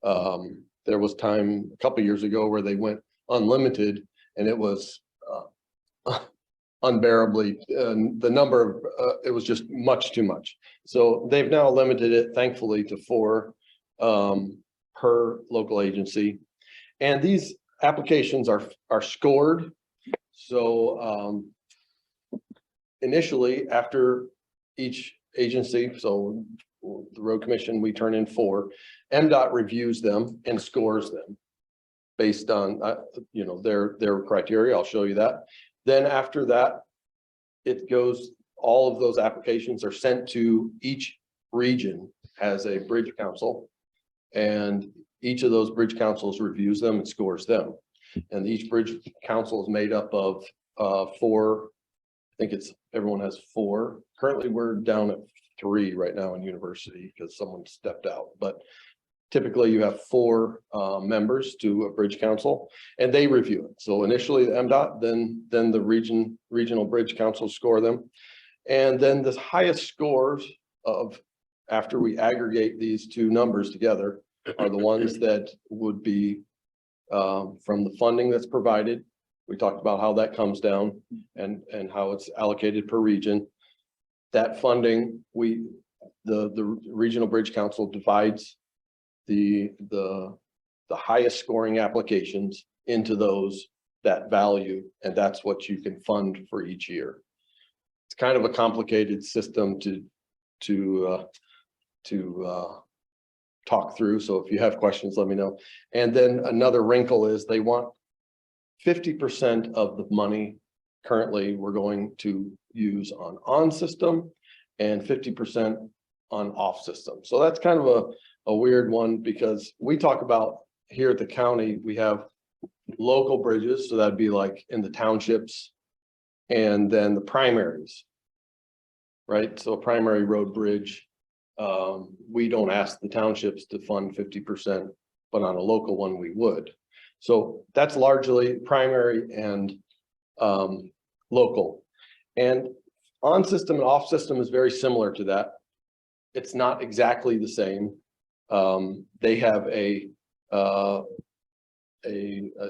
There was time a couple years ago where they went unlimited and it was unbearably, the number of, it was just much too much. So they've now limited it, thankfully, to 4 per local agency. And these applications are scored. So initially, after each agency, so the road commission, we turn in 4, MDOT reviews them and scores them based on, you know, their criteria. I'll show you that. Then after that, it goes, all of those applications are sent to each region as a bridge council. And each of those bridge councils reviews them and scores them. And each bridge council is made up of 4, I think it's, everyone has 4. Currently, we're down at 3 right now in university because someone stepped out. But typically you have 4 members to a bridge council and they review it. So initially the MDOT, then the regional bridge councils score them. And then the highest scores of, after we aggregate these 2 numbers together, are the ones that would be from the funding that's provided. We talked about how that comes down and how it's allocated per region. That funding, the regional bridge council divides the highest scoring applications into those, that value, and that's what you can fund for each year. It's kind of a complicated system to talk through. So if you have questions, let me know. And then another wrinkle is they want 50% of the money currently we're going to use on system and 50% on off system. So that's kind of a weird one because we talk about here at the county, we have local bridges. So that'd be like in the townships and then the primaries, right? So a primary road bridge, we don't ask the townships to fund 50%, but on a local one, we would. So that's largely primary and local. And on system and off system is very similar to that. It's not exactly the same. They have a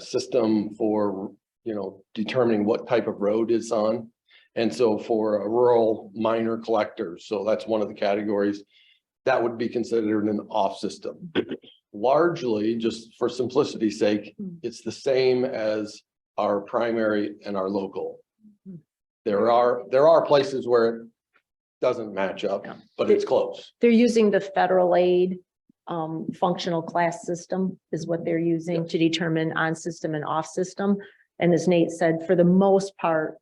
system for, you know, determining what type of road it's on. And so for a rural minor collector, so that's one of the categories that would be considered an off system. Largely, just for simplicity's sake, it's the same as our primary and our local. There are places where it doesn't match up, but it's close. They're using the federal aid functional class system is what they're using to determine on system and off system. And as Nate said, for the most part,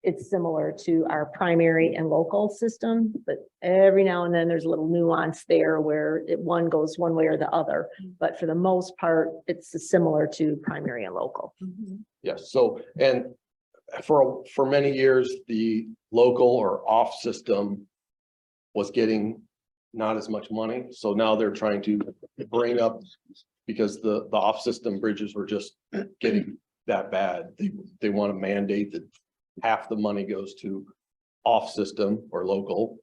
it's similar to our primary and local system, but every now and then there's a little nuance there where one goes one way or the other. But for the most part, it's similar to primary and local. Yes. So, and for many years, the local or off system was getting not as much money. So now they're trying to bring up, because the off system bridges were just getting that bad. They want to mandate that half the money goes to off system or local,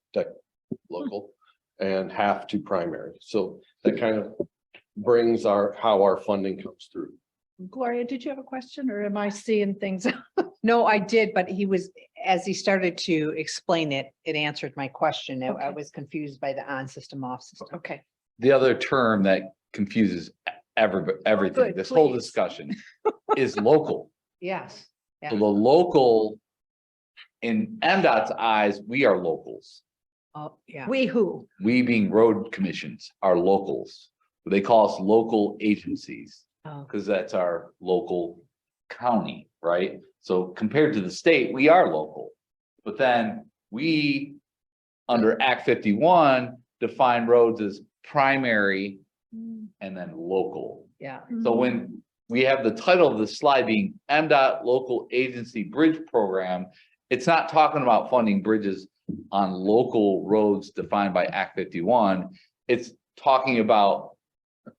and half to primary. So that kind of brings how our funding comes through. Gloria, did you have a question or am I seeing things? No, I did, but he was, as he started to explain it, it answered my question. I Okay. was confused by the on system, off system. Okay, The other term that confuses everything, good, this whole please. discussion is local. Yes. So Yeah. the local, in MDOT's eyes, we are locals. Oh, yeah. we who? We being road commissions are locals. They call us local agencies Oh, because that's our local county, right? So compared to the state, we are local. But then we, under Act 51, define roads as primary and then local. yeah. So when we have the title of the slide being MDOT Local Agency Bridge Program, it's not talking about funding bridges on local roads defined by Act 51. It's talking about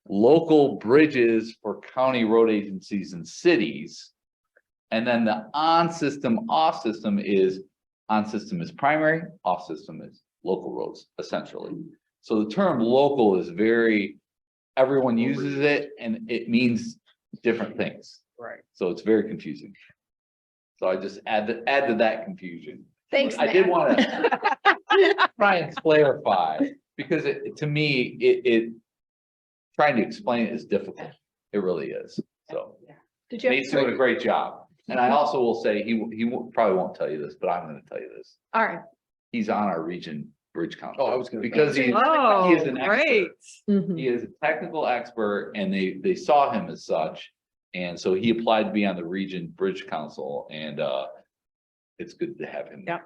local bridges for county road agencies and cities. And then the on system, off system is primary, off system is local roads, essentially. So the term local is very, everyone uses it and it means different things. Right. So it's very confusing. So I just add to that confusion. Thanks, I did Matt. want to try and clarify, because to me, it trying to explain it is difficult. It really is. So Did you? have- Nate's doing a great job. And I also will say, probably won't tell you this, but I'm going to tell you this. All right. He's on our region bridge council. Oh, I was gonna- Because he Oh, is an expert. great. Mhm. He is a technical expert and they saw him as such. And so he applied to be on the region bridge council and it's good to have him. Yeah.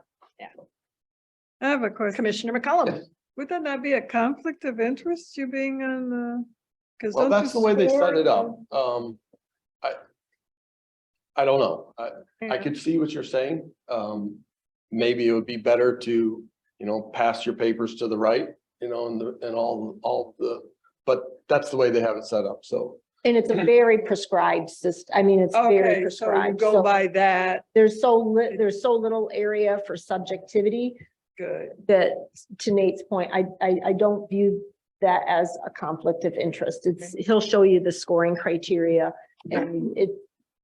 I have a question. Commissioner McCollum. Would that not be a conflict of interest, you being on the? Because Well, that's the way they set it up. I don't know. I could see what you're saying. Maybe it would be better to, pass your papers to the right, and all the, but that's the way they have it set up. So. And it's a very prescribed system. I mean, it's very Okay, so you prescribed. go So by that, there's so little area for subjectivity good. that, to Nate's point, I don't view that as a conflict of interest. He'll show you the scoring criteria and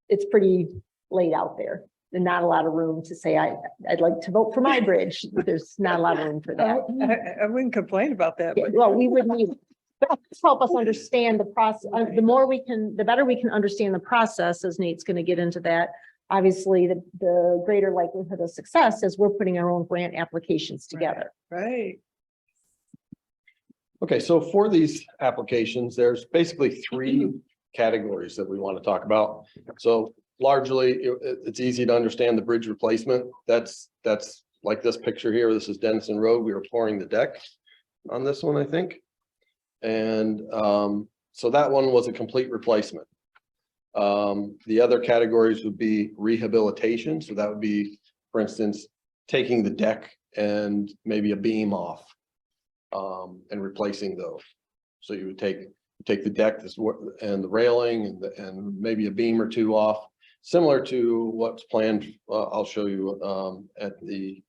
it's pretty laid out there. There's not a lot of room to say, I'd like to vote for my bridge. There's not a lot of room for that. I wouldn't complain about that, Yeah, but well, we wouldn't either. But just help us understand the process. The better we can understand the process, as Nate's going to get into that. Obviously, the greater likelihood of success as we're putting our own grant applications together. right. Okay, so for these applications, there's basically three categories that we want to talk about. So largely, it's easy to understand the bridge replacement. That's like this picture here. This is Denison Road. We were pouring the deck on this one, I think. And so that one was a complete replacement. The other categories would be rehabilitation. So that would be, for instance, taking the deck and maybe a beam off. And replacing those. So you would take the deck and the railing and maybe a beam or two off, similar to what's planned. I'll show you at the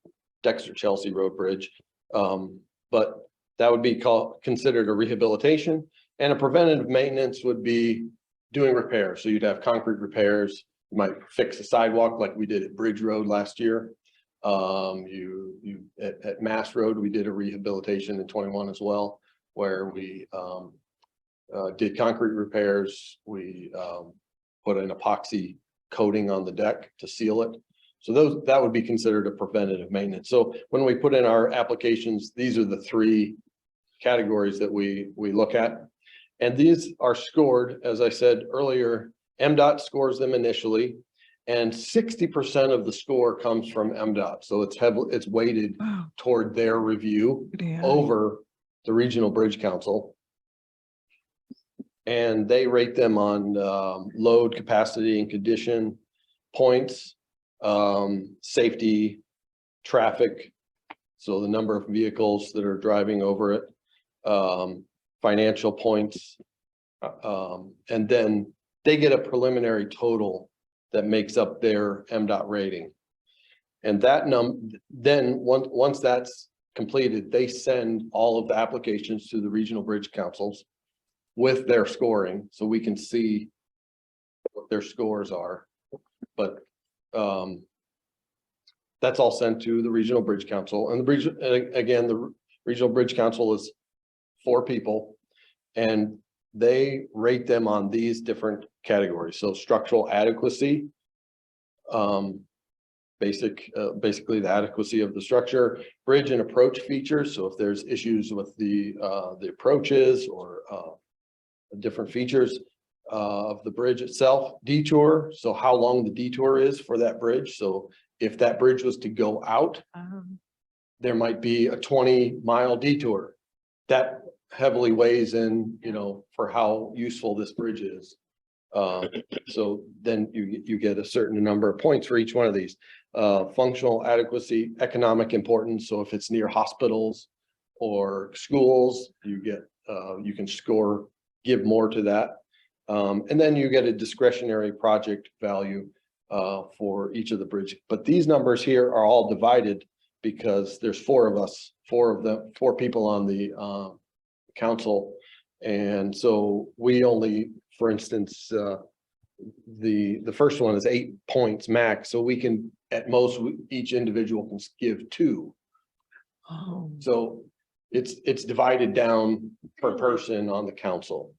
Dexter Chelsea Road Bridge. But that would be considered a rehabilitation, and a preventative maintenance would be doing repairs. So you'd have concrete repairs. You might fix a sidewalk like we did at Bridge Road last year. At Mass Road, we did a rehabilitation in 21 as well, where we did concrete repairs. We put an epoxy coating on the deck to seal it. So that would be considered a preventative maintenance. So when we put in our applications, these are the three categories that we look at. And these are scored, as I said earlier, MDOT scores them initially. And 60% of the score comes from MDOT. So it's weighted Wow. toward their review Yeah. over the Regional Bridge Council. And they rate them on load, capacity, and condition, points, safety, traffic. So the number of vehicles that are driving over it, financial points. And then they get a preliminary total that makes up their MDOT rating. And that then once that's completed, they send all of the applications to the regional bridge councils with their scoring, so we can see what their scores are. But that's all sent to the Regional Bridge Council, and the bridge, again, the Regional Bridge Council is 4 people, and they rate them on these different categories. So structural adequacy, basically the adequacy of the structure, bridge and approach features. So if there's issues with the approaches or different features of the bridge itself, detour. So how long the detour is for that bridge. So if that bridge was to go out, there might be a 20-mile detour. That heavily weighs in, you know, for how useful this bridge is. So then you get a certain number of points for each one of these. Functional adequacy, economic importance. So if it's near hospitals or schools, you get you can score, give more to that. And then you get a discretionary project value for each of the bridge. But these numbers here are all divided because there's 4 of us, 4 people on the council. And so we only, for instance, the first one is 8 points max. So we can, at most, each individual can give 2. Oh. So it's divided down per person on the council.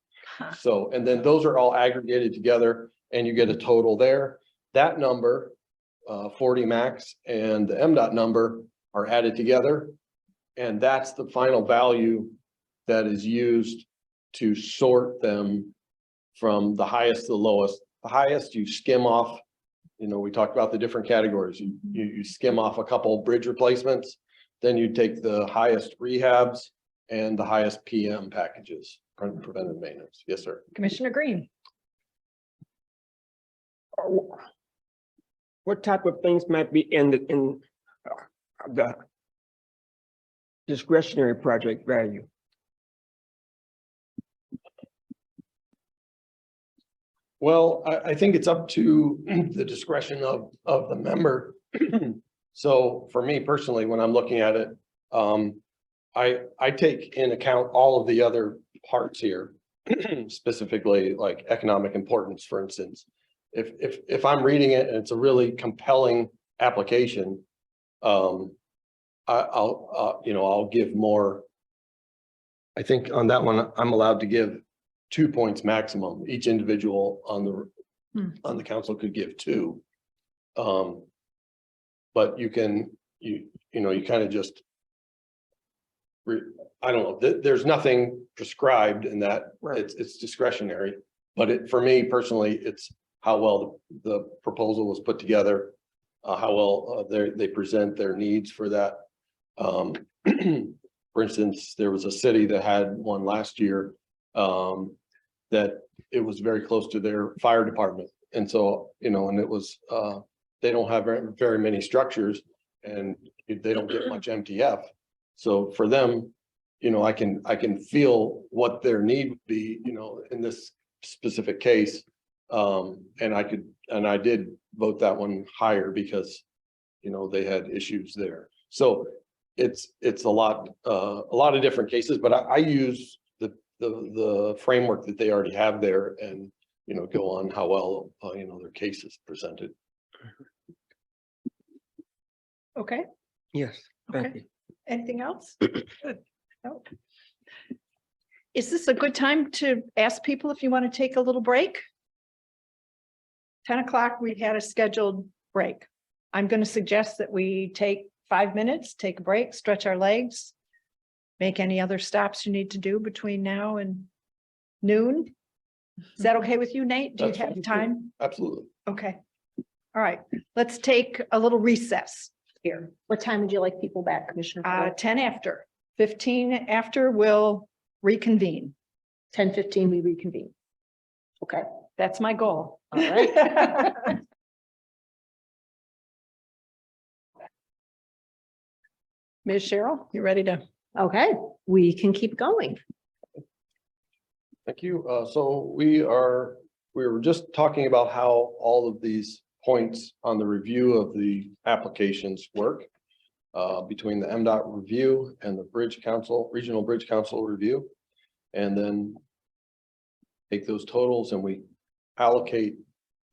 So, and then those are all aggregated together and you get a total there. That number, 40 max, and the MDOT number are added together. And that's the final value that is used to sort them from the highest to the lowest. The highest you skim off, you know, we talked about the different categories. You skim off a couple bridge replacements, then you take the highest rehabs and the highest PM packages, preventive maintenance. Yes, sir. Commissioner Green. What type of things might be in the discretionary project value? Well, I think it's up to the discretion of the member. So for me personally, when I'm looking at it, I take in account all of the other parts here, specifically like economic importance, for instance. If I'm reading it and it's a really compelling application, I'll give more. I think on that one, I'm allowed to give 2 points maximum. Each individual on the council could give 2. But you can, you kind of just, I don't know, there's nothing prescribed in that. Right. It's discretionary, but for me personally, it's how well the proposal was put together, how well they present their needs for that. For instance, there was a city that had one last year that it was very close to their fire department. And so, and it was, they don't have very many structures and they don't get much MTF. So for them, I can feel what their need would be, in this specific case. And I did vote that one higher because, they had issues there. So it's a lot of different cases, but I use the framework that they already have there and, go on how well, their case is presented. Okay. Yes, thank Okay. you. Anything else? Good. No. Is this a good time to ask people if you want to take a little break? 10 o'clock, we had a scheduled break. I'm going to suggest that we take 5 minutes, take a break, stretch our legs, make any other stops you need to do between now and noon. Is that okay with you, Nate? Do you That's have fine. time? Absolutely. Okay. All right, let's take a little recess here. What time would you like people back, Commissioner? Fuller? 10 after, 15 after, we'll reconvene. 10:15, we reconvene. Okay. That's my goal. All right. Ms. Cheryl, you ready to? Okay, we can keep going. Thank you. So we were just talking about how all of these points on the review of the applications work between the MDOT review and the Bridge Council, Regional Bridge Council review. And then take those totals and we allocate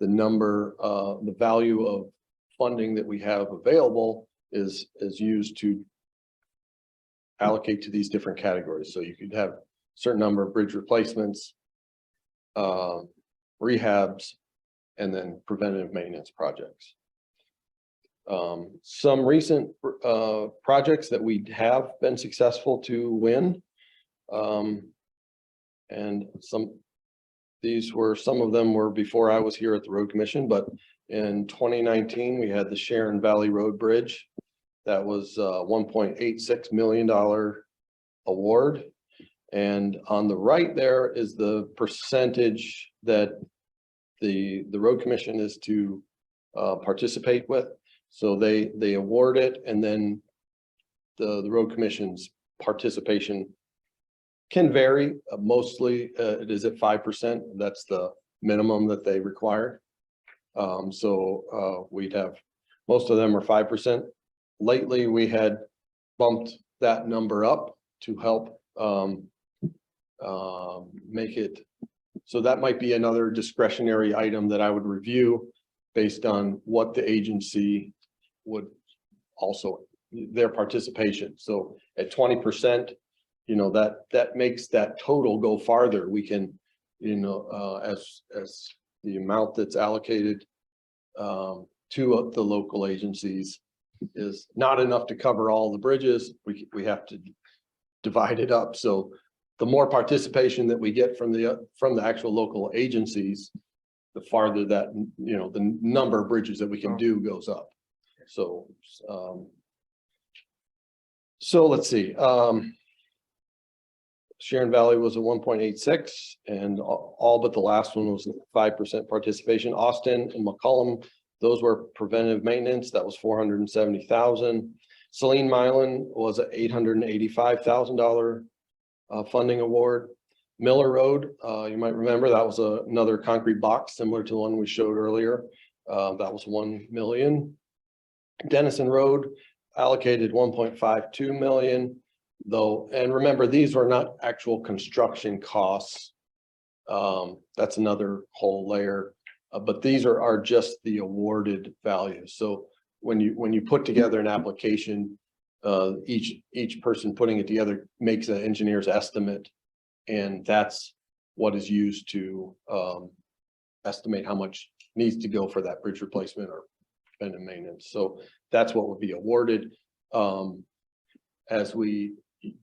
the number, the value of funding that we have available is used to allocate to these different categories. So you could have a certain number of bridge replacements, rehabs, and then preventative maintenance projects. Some recent projects that we have been successful to win. And some of them were before I was here at the Road Commission, but in 2019, we had the Sharon Valley Road Bridge. That was a $1.86 million award. And on the right there is the percentage that the Road Commission is to participate with. So they award it, and then the Road Commission's participation can vary. Mostly it is at 5%. That's the minimum that they require. We'd have, most of them are 5%. Lately, we had bumped that number up to help make it. So that might be another discretionary item that I would review based on what the agency would also, their participation. So at 20%, you know, that makes that total go farther. We can, you know, as the amount that's allocated to the local agencies is not enough to cover all the bridges. We have to divide it up. So the more participation that we get from the actual local agencies, the farther that, you know, the number of bridges that we can do goes up. So let's see. Sharon Valley was a 1.86, and all but the last one was 5% participation. Austin and McCollum, those were preventive maintenance. That was $470,000. Saline Milan was an $885,000 funding award. Miller Road, you might remember, that was another concrete box similar to the one we showed earlier. That was $1 million. Dennison Road allocated $1.52 million. Though, and remember, these are not actual construction costs. That's another whole layer, but these are just the awarded values. So when you put together an application, each person putting it together makes an engineer's estimate, and that's what is used to estimate how much needs to go for that bridge replacement or preventive maintenance. So that's what would be awarded. As we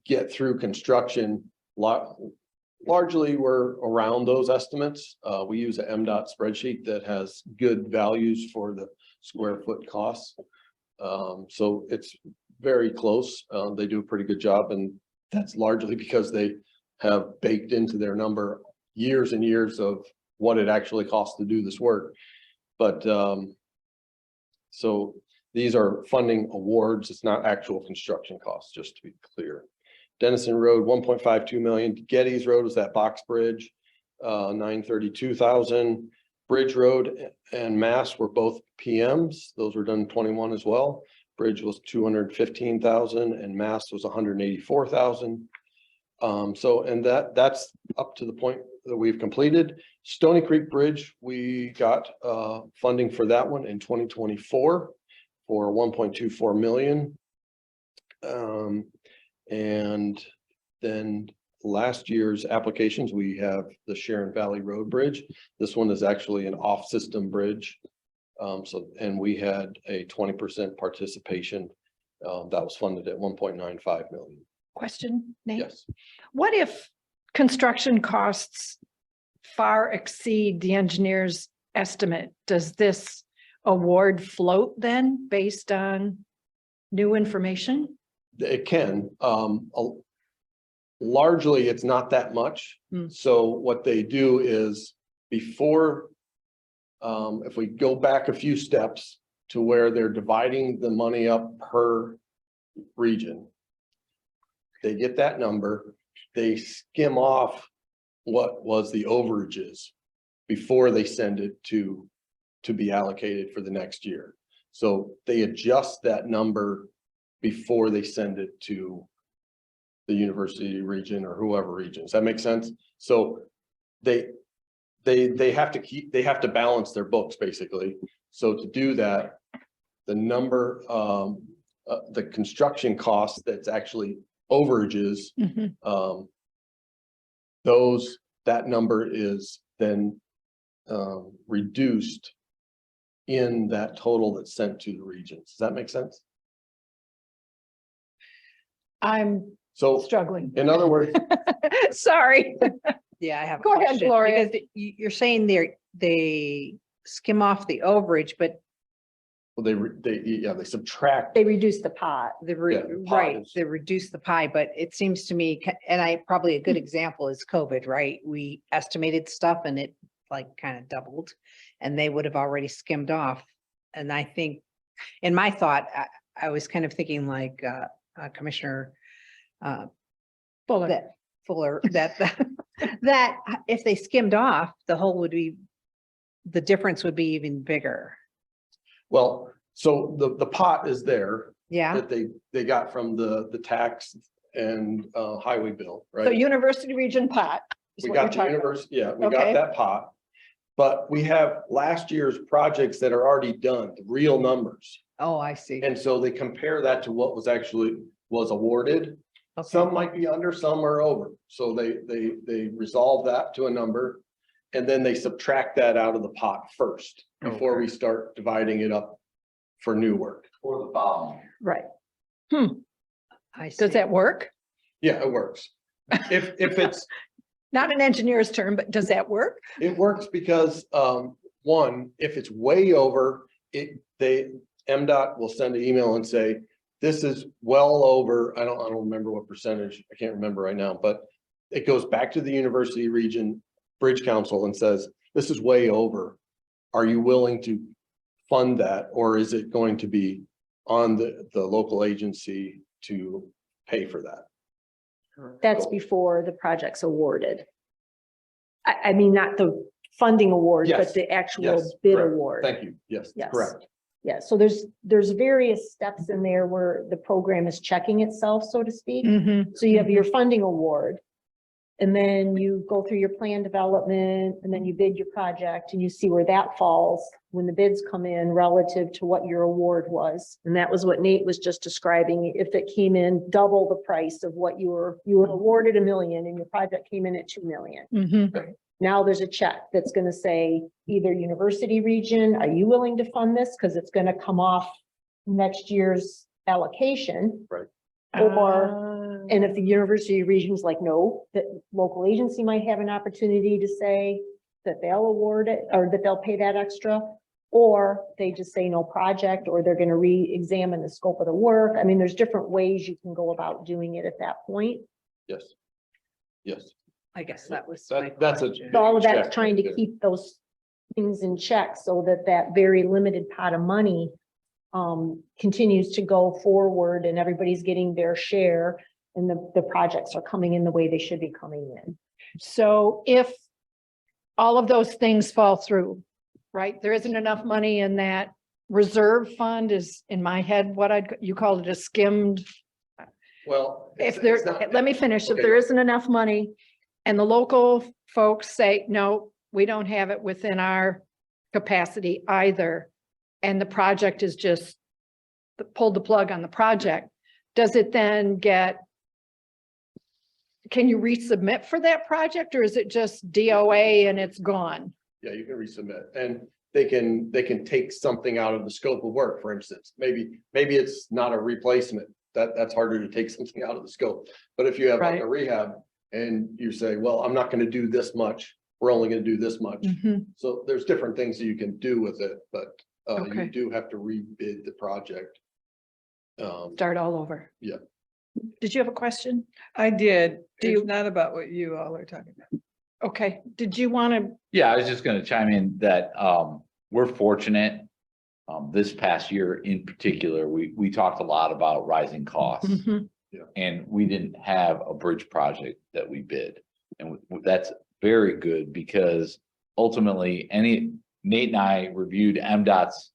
get through construction, largely we're around those estimates. We use an MDOT spreadsheet that has good values for the square foot costs. So it's very close. They do a pretty good job, and that's largely because they have baked into their number years and years of what it actually costs to do this work. But so these are funding awards. It's not actual construction costs, just to be clear. Dennison Road, 1.52 million. Getty's Road was that box bridge, 932,000. Bridge Road and Mass were both PMs. Those were done in 21 as well. Bridge was 215,000 and Mass was 184,000. And that's up to the point that we've completed. Stony Creek Bridge, we got funding for that one in 2024 for 1.24 million. And then last year's applications, we have the Sharon Valley Road Bridge. This one is actually an off-system bridge. And we had a 20% participation that was funded at 1.95 million. Question, Nate? Yes. What if construction costs far exceed the engineer's estimate? Does this award float then based on new information? It can. Largely, it's not that much. So what they do is before, if we go back a few steps to where they're dividing the money up per region, they get that number, they skim off what was the overages before they send it to be allocated for the next year. So they adjust that number before they send it to the university region or whoever region. Does that make sense? So they have to balance their books basically. So to do that, the number, the construction cost that's actually overages, Mhm. that number is then reduced in that total that's sent to the regions. Does that make sense? I'm So struggling. in other words, Sorry. Yeah, I have. a Go ahead, question, Gloria. because you're saying they skim off the overage, but they subtract. They reduce the pot. Yeah, the pot right, is- they reduce the pie, but it seems to me, and probably a good example is COVID, right? We estimated stuff and it like kind of doubled, and they would have already skimmed off. And I think, in my thought, I was kind of thinking like Commissioner Fuller. that Fuller, that if they skimmed off, the difference would be even bigger. Well, so the pot is there Yeah, that they got from the tax and highway bill, So right? University Region pot. is We what you're got the talking about. university, yeah, we Okay. got that pot. But we have last year's projects that are already done, the real numbers. oh, I see. And so they compare that to what was awarded. Okay. Some might be under, some are over. So they resolve that to a number. And then they subtract that out of the pot first before we start dividing it up for new work. For the following year. Right. I see. Does that work? Yeah, it works. If it's, Not an engineer's term, but does that work? it works because, one, if it's way over, MDOT will send an email and say, this is well over, I don't remember what percentage, I can't remember right now, but it goes back to the University Region Bridge Council and says, this is way over. Are you willing to fund that, or is it going to be on the local agency to pay for that? That's before the project's awarded. I mean, not the funding award, Yes. but the actual Yes, bid correct. award. Thank you. Yes, Yes. correct. Yeah, so there's various steps in there where the program is checking itself, so to speak. Mhm. So you have your funding award. And then you go through your plan development, and then you bid your project, and you see where that falls when the bids come in relative to what your award was. And that was what Nate was just describing. If it came in double the price of what you were awarded $1 million and your project came in at 2 million. Mhm. Now there's a check that's gonna say either University Region, are you willing to fund this? Because it's gonna come off next year's allocation. Or, and if the University Region's like, no, that local agency might have an opportunity to say that they'll award it or that they'll pay that extra. Or they just say no project, or they're gonna re-examine the scope of the work. I mean, there's different ways you can go about doing it at that point. Yes. Yes. I guess that was my That's a. question. But all of check that's trying right to there. keep those things in check so that that very limited pot of money continues to go forward and everybody's getting their share and the projects are coming in the way they should be coming in. So if all of those things fall through, right, there isn't enough money in that reserve fund is in my head, you called it a skimmed. Well. If there, let me finish. If there isn't enough money and the local folks say, no, we don't have it within our capacity either. And the project is just pulled the plug on the project. Does it then can you resubmit for that project, or is it just DOA and it's gone? Yeah, you can resubmit, and they can take something out of the scope of work, for instance. Maybe it's not a replacement. That's harder to take something out of the scope. But if you have like a rehab and you say, well, I'm not going to do this much, we're only going to do this much. Mhm. So there's different things that you can do with it, but Okay. you do have to rebid the project. Start all over. Yeah. Did you have a question? I did. Do you- It's not about what you all are talking about. Okay, did you want to, Yeah, I was just gonna chime in that, we're fortunate. This past year in particular, we talked a lot about rising costs. Mhm. And we didn't have a bridge project that we bid. And that's very good because ultimately Nate and I reviewed MDOT's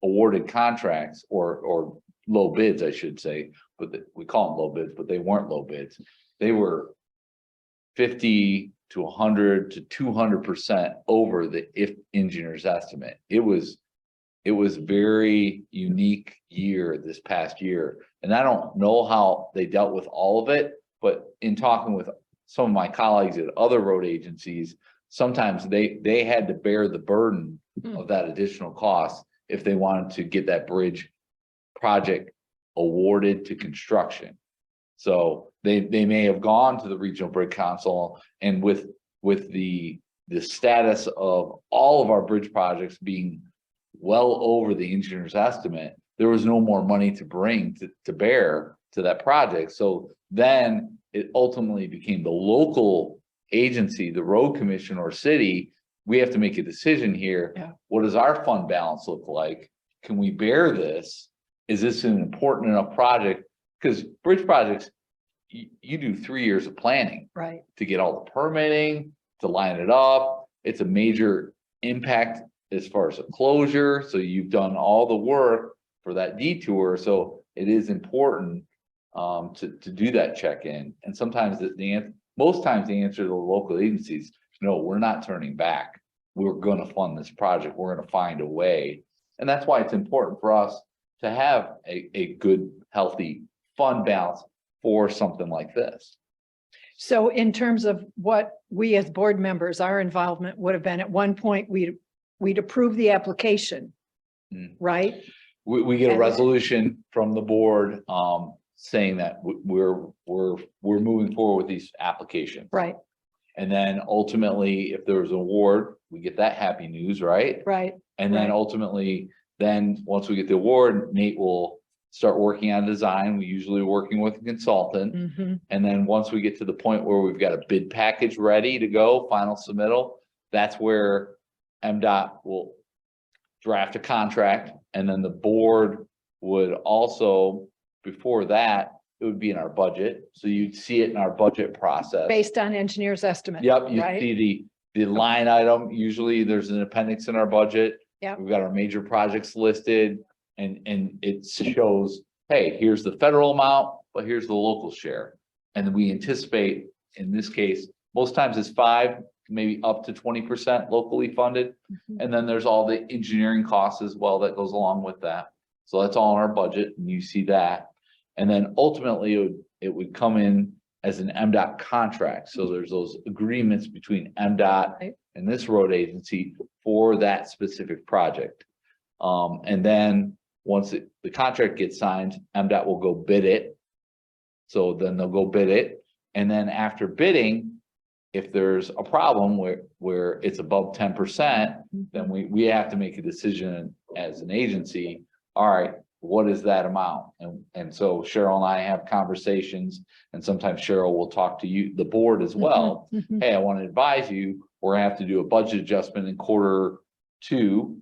awarded contracts or low bids, I should say, but we call them low bids, but they weren't low bids. They were 50 to 100 to 200% over the if engineer's estimate. It was very unique year this past year. And I don't know how they dealt with all of it, but in talking with some of my colleagues at other road agencies, sometimes they had to bear the burden of that additional cost if they wanted to get that bridge project awarded to construction. So they may have gone to the Regional Bridge Council, and with the status of all of our bridge projects being well over the engineer's estimate, there was no more money to bring to bear to that project. So then it ultimately became the local agency, the road commission or city. We have to make a decision here. Yeah. What does our fund balance look like? Can we bear this? Is this an important enough project? Because bridge projects, you do 3 years of planning Right. to get all the permitting, to line it up. It's a major impact as far as a closure. So you've done all the work for that detour. So it is important to do that check-in. And sometimes most times the answer to the local agencies, no, we're not turning back. We're going to fund this project. We're going to find a way. And that's why it's important for us to have a good, healthy fund balance for something like this. So in terms of what we as board members, our involvement would have been, at one point, we'd approve the application, right? We get a And- resolution from the board saying that we're moving forward with these applications. Right, And then ultimately, if there was an award, we get that happy news, right? right, And then right. ultimately, then once we get the award, Nate will start working on design. We usually working with a consultant. Mhm. And then once we get to the point where we've got a bid package ready to go, final submittal, that's where MDOT will draft a contract. And then the board would also, before that, it would be in our budget. So you'd see it in our budget process. Based on engineer's estimate. Yep, you right? see the line item. Usually there's an appendix in our budget. Yep. We've got our major projects listed and it shows, hey, here's the federal amount, but here's the local share. And we anticipate, in this case, most times it's 5, maybe up to 20% locally funded. Mhm. And then there's all the engineering costs as well that goes along with that. So that's all in our budget and you see that. And then ultimately it would come in as an MDOT contract. So there's those agreements between MDOT Right. and this road agency for that specific project. And then once the contract gets signed, MDOT will go bid it. So then they'll go bid it. And then after bidding, if there's a problem where it's above 10%, then we have to make a decision as an agency. All right, what is that amount? And so Cheryl and I have conversations, and sometimes Cheryl will talk to you, the board as well. Mhm. Hey, I want to advise you, we're gonna have to do a budget adjustment in Q2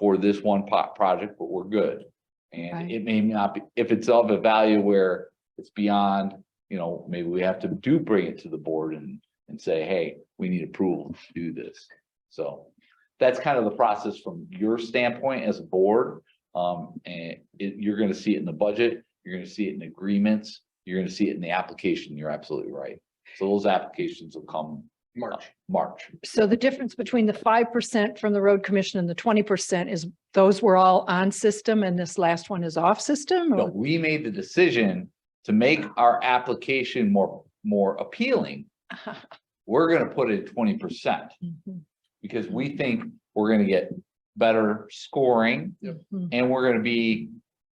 for this one project, but we're good. And Right. it may not be, if it's of a value where it's beyond, maybe we have to bring it to the board and say, hey, we need approval to do this. So that's kind of the process from your standpoint as a board. And you're gonna see it in the budget, you're gonna see it in agreements, you're gonna see it in the application. You're absolutely right. So those applications will come March. So the difference between the 5% from the road commission and the 20% is those were all on system and this last one is off system? No, Or we made the decision to make our application more appealing. We're gonna put it 20% Mhm. because we think we're gonna get better scoring. Mhm. And we're gonna be,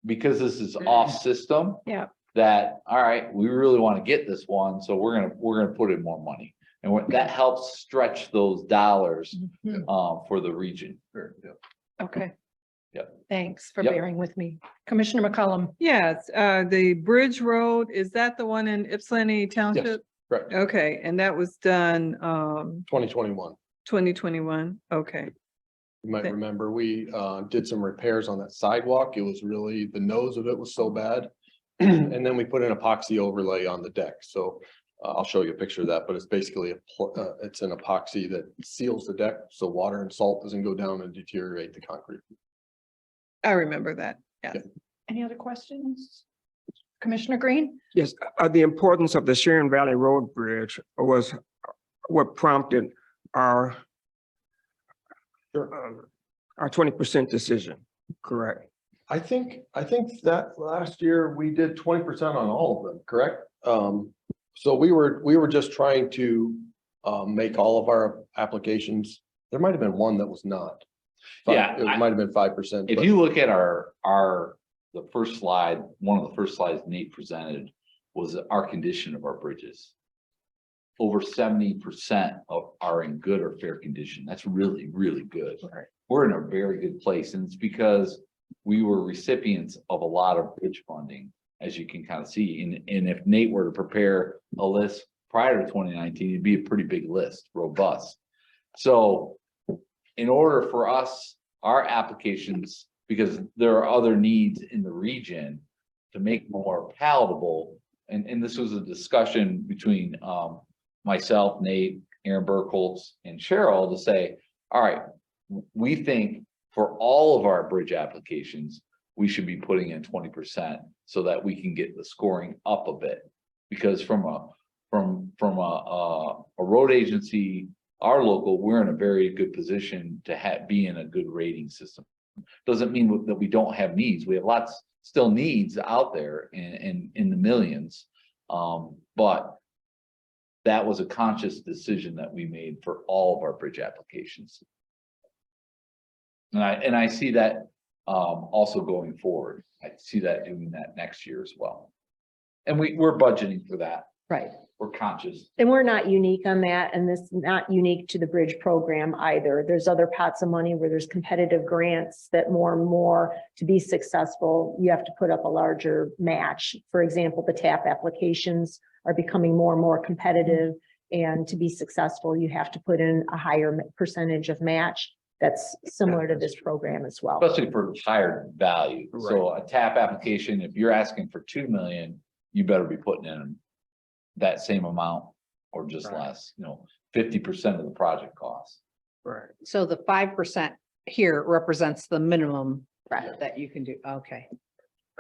because this is off system. Yeah. That, all right, we really want to get this one, so we're gonna put in more money. And that helps stretch those dollars Mhm. for the region. Okay. Yep. Thanks for Yep. bearing with me. Commissioner McCollum. Yes, the Bridge Road, is that the one in Ypsilanti Township? Correct. Okay, and that was done 2021. 2021, okay. You might Okay. remember, we did some repairs on that sidewalk. It was really, the nose of it was so bad. And then we put an epoxy overlay on the deck. So I'll show you a picture of that, but it's basically it's an epoxy that seals the deck so water and salt doesn't go down and deteriorate the concrete. I remember that, yeah. Any other questions? Commissioner Green? Yes, the importance of the Sharon Valley Road Bridge was what prompted our our 20% decision, correct? I think that last year we did 20% on all of them, correct? So we were just trying to make all of our applications. There might have been one that was not. Yeah, It might have been 5%. If you look at the first slide, one of the first slides Nate presented was our condition of our bridges. Over 70% are in good or fair condition. That's really, really good. Right. We're in a very good place, and it's because we were recipients of a lot of bridge funding, as you can kind of see. And if Nate were to prepare a list prior to 2019, it'd be a pretty big list, robust. So in order for us, our applications, because there are other needs in the region to make more palatable, and this was a discussion between myself, Nate, Aaron Burkholz, and Cheryl to say, all right, we think for all of our bridge applications, we should be putting in 20% so that we can get the scoring up a bit. Because from a road agency, our local, we're in a very good position to be in a good rating system. Doesn't mean that we don't have needs. We have lots still needs out there in the millions. But that was a conscious decision that we made for all of our bridge applications. And I see that also going forward. I see that doing that next year as well. And we're budgeting for that. Right. We're conscious. And we're not unique on that, and this is not unique to the bridge program either. There's other pots of money where there's competitive grants that more and more to be successful, you have to put up a larger match. For example, the TAP applications are becoming more and more competitive, and to be successful, you have to put in a higher percentage of match. That's similar to this program as well. Especially for higher value. So a TAP application, if you're asking for 2 million, you better be putting in that same amount or just less, 50% of the project cost. Right. So the 5% here represents the minimum Right. that you can do. Okay.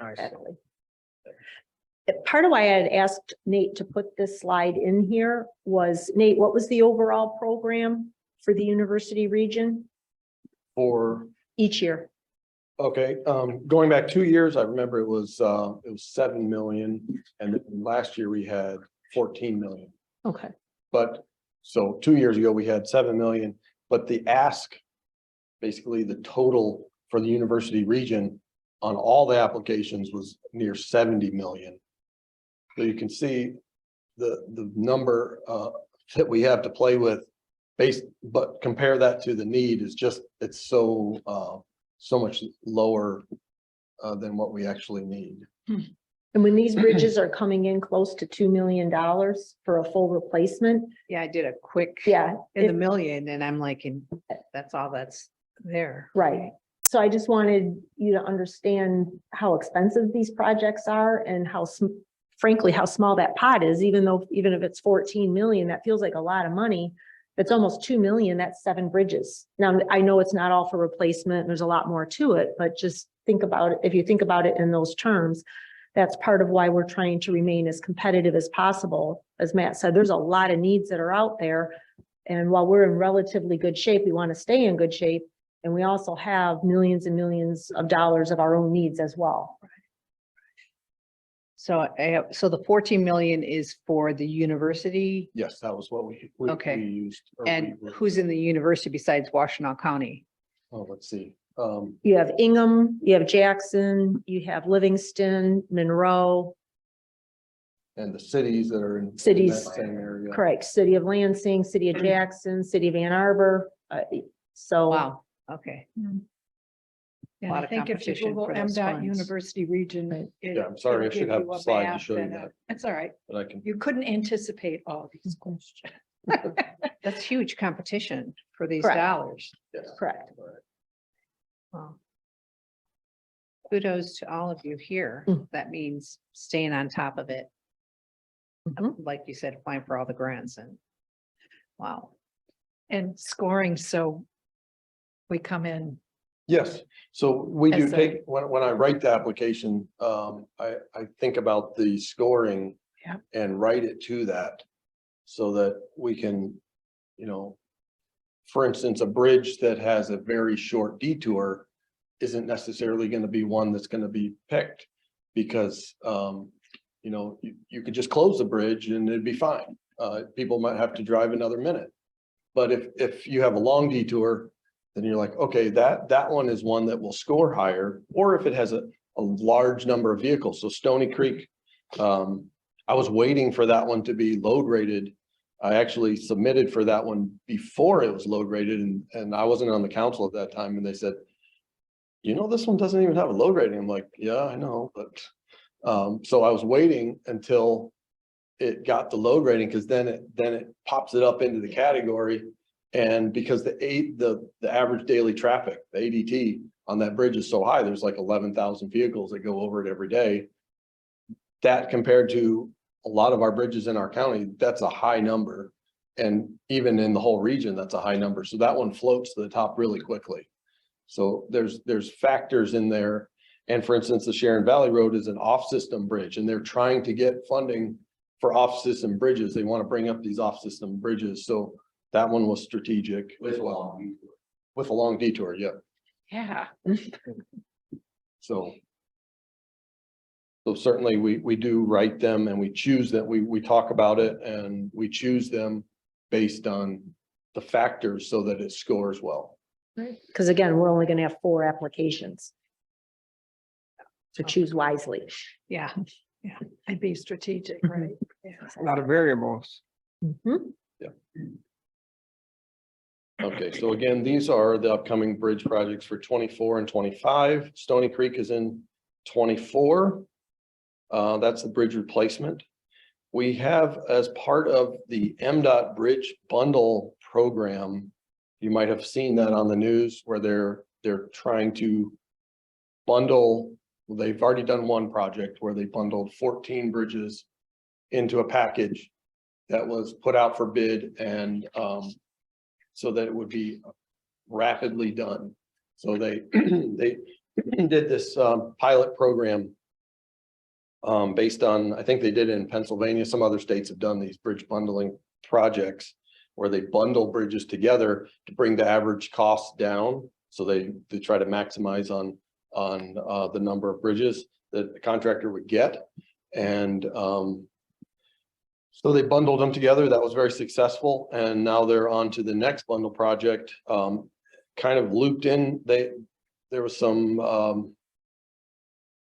Exactly. Part of why I had asked Nate to put this slide in here was, Nate, what was the overall program for the university region For, each year? okay, going back 2 years, I remember it was 7 million, and then last year we had 14 million. Okay. But so 2 years ago, we had 7 million, but the ask, basically the total for the university region on all the applications was near 70 million. So you can see the number that we have to play with but compare that to the need is just, it's so much lower than what we actually need. And when these bridges are coming in close to $2 million for a full replacement, Yeah, I did a quick yeah, in the it- million and I'm like, that's all that's there. right. So I just wanted you to understand how expensive these projects are and how, frankly, how small that pot is, even if it's 14 million, that feels like a lot of money. If it's almost 2 million, that's 7 bridges. Now, I know it's not all for replacement. There's a lot more to it, but just think about it. If you think about it in those terms, that's part of why we're trying to remain as competitive as possible. As Matt said, there's a lot of needs that are out there. And while we're in relatively good shape, we want to stay in good shape. And we also have millions and millions of dollars of our own needs as well. So so the 14 million is for the university, Yes, that was what we Okay. we used. or and we were- who's in the university besides Washtenaw County? Oh, let's see. You have Ingham, you have Jackson, you have Livingston, Monroe, And the cities that are in. Cities. that same area. correct, City of Lansing, City of Jackson, City of Ann Arbor. So. Wow, okay. And Lot I of think if you competition Google for those MDOT funds. University region. Right. Yeah, I'm sorry, I should have a slide to show you that, That's all right. but I can. You couldn't anticipate all these questions. That's huge competition for these Correct. dollars. Yes. Correct. Wow. Kudos to all of you here. Mm. That means staying on top of it. Mhm. Like you said, applying for all the grants and wow. And scoring, so we come in. Yes, so we do As a- take, when I write the application, I think about the scoring. Yeah. And write it to that, so that we can you know, for instance, a bridge that has a very short detour isn't necessarily going to be one that's going to be picked because, you know, you could just close the bridge and it'd be fine. People might have to drive another minute. But if you have a long detour, then you're like, okay, that one is one that will score higher, or if it has a large number of vehicles. So Stony Creek, I was waiting for that one to be load rated. I actually submitted for that one before it was load rated, and I wasn't on the council at that time, and they said, you know, this one doesn't even have a load rating. I'm like, yeah, I know, but so I was waiting until it got the load rating, because then it pops it up into the category. And because the average daily traffic, the ADT on that bridge is so high, there's like 11,000 vehicles that go over it every day. That compared to a lot of our bridges in our county, that's a high number. And even in the whole region, that's a high number. So that one floats to the top really quickly. So there's factors in there. And for instance, the Sharon Valley Road is an off-system bridge, and they're trying to get funding for off-system bridges. They want to bring up these off-system bridges. So that one was strategic. With a long detour. Yeah. Yeah. So certainly we do write them, and we choose that we talk about it, and we choose them based on the factors so that it scores well. Because again, we're only gonna have 4 applications. So choose wisely. Yeah. Yeah. And be strategic, right? Yeah. A lot of variables. Mhm. Okay, so again, these are the upcoming bridge projects for 24 and 25. Stony Creek is in 24. That's the bridge replacement. We have, as part of the MDOT Bridge Bundle program, you might have seen that on the news, where they're trying to bundle. They've already done one project where they bundled 14 bridges into a package that was put out for bid, and so that it would be rapidly done. So they did this pilot program based on, I think they did it in Pennsylvania. Some other states have done these bridge bundling projects where they bundle bridges together to bring the average cost down. So they try to maximize on the number of bridges that the contractor would get. And so they bundled them together. That was very successful. And now they're on to the next bundle project, kind of looped in. There was some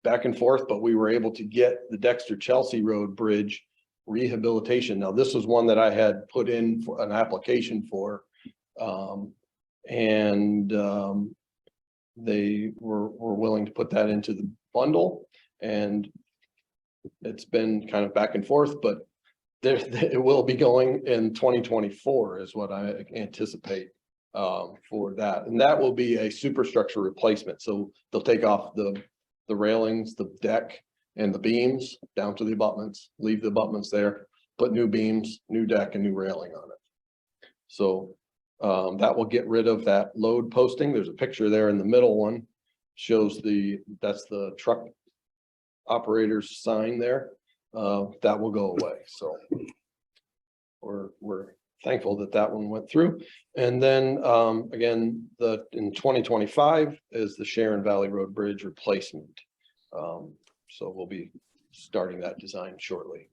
back and forth, but we were able to get the Dexter Chelsea Road Bridge rehabilitation. Now, this was one that I had put in for an application for, and they were willing to put that into the bundle, and it's been kind of back and forth, but it will be going in 2024 is what I anticipate for that. And that will be a superstructure replacement. So they'll take off the railings, the deck, and the beams down to the abutments, leave the abutments there, put new beams, new deck, and new railing on it. So that will get rid of that load posting. There's a picture there in the middle one, shows that's the truck operator's sign there. That will go away. So we're thankful that one went through. And then again, in 2025 is the Sharon Valley Road Bridge replacement. So we'll be starting that design shortly.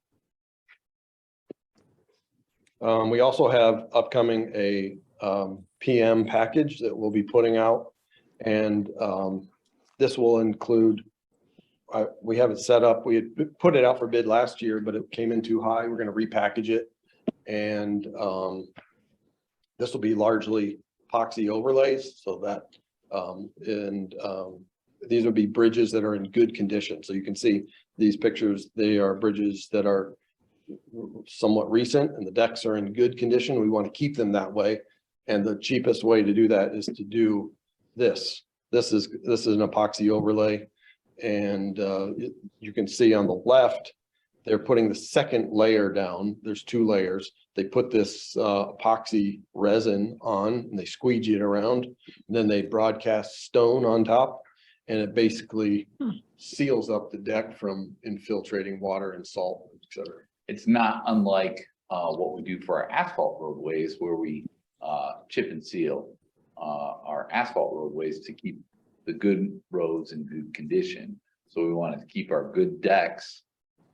We also have upcoming a PM package that we'll be putting out, and this will include, we have it set up. We had put it out for bid last year, but it came in too high. We're going to repackage it, and this will be largely epoxy overlays, so that these will be bridges that are in good condition. So you can see these pictures, they are bridges that are somewhat recent, and the decks are in good condition. We want to keep them that way, and the cheapest way to do that is to do this. This is an epoxy overlay, and you can see on the left they're putting the second layer down. There's 2 layers. They put this epoxy resin on, and they squeegee it around, and then they broadcast stone on top, and it basically seals up the deck from infiltrating water and salt, etc. It's not unlike what we do for our asphalt roadways, where we chip and seal our asphalt roadways to keep the good roads in good condition. So we want to keep our good decks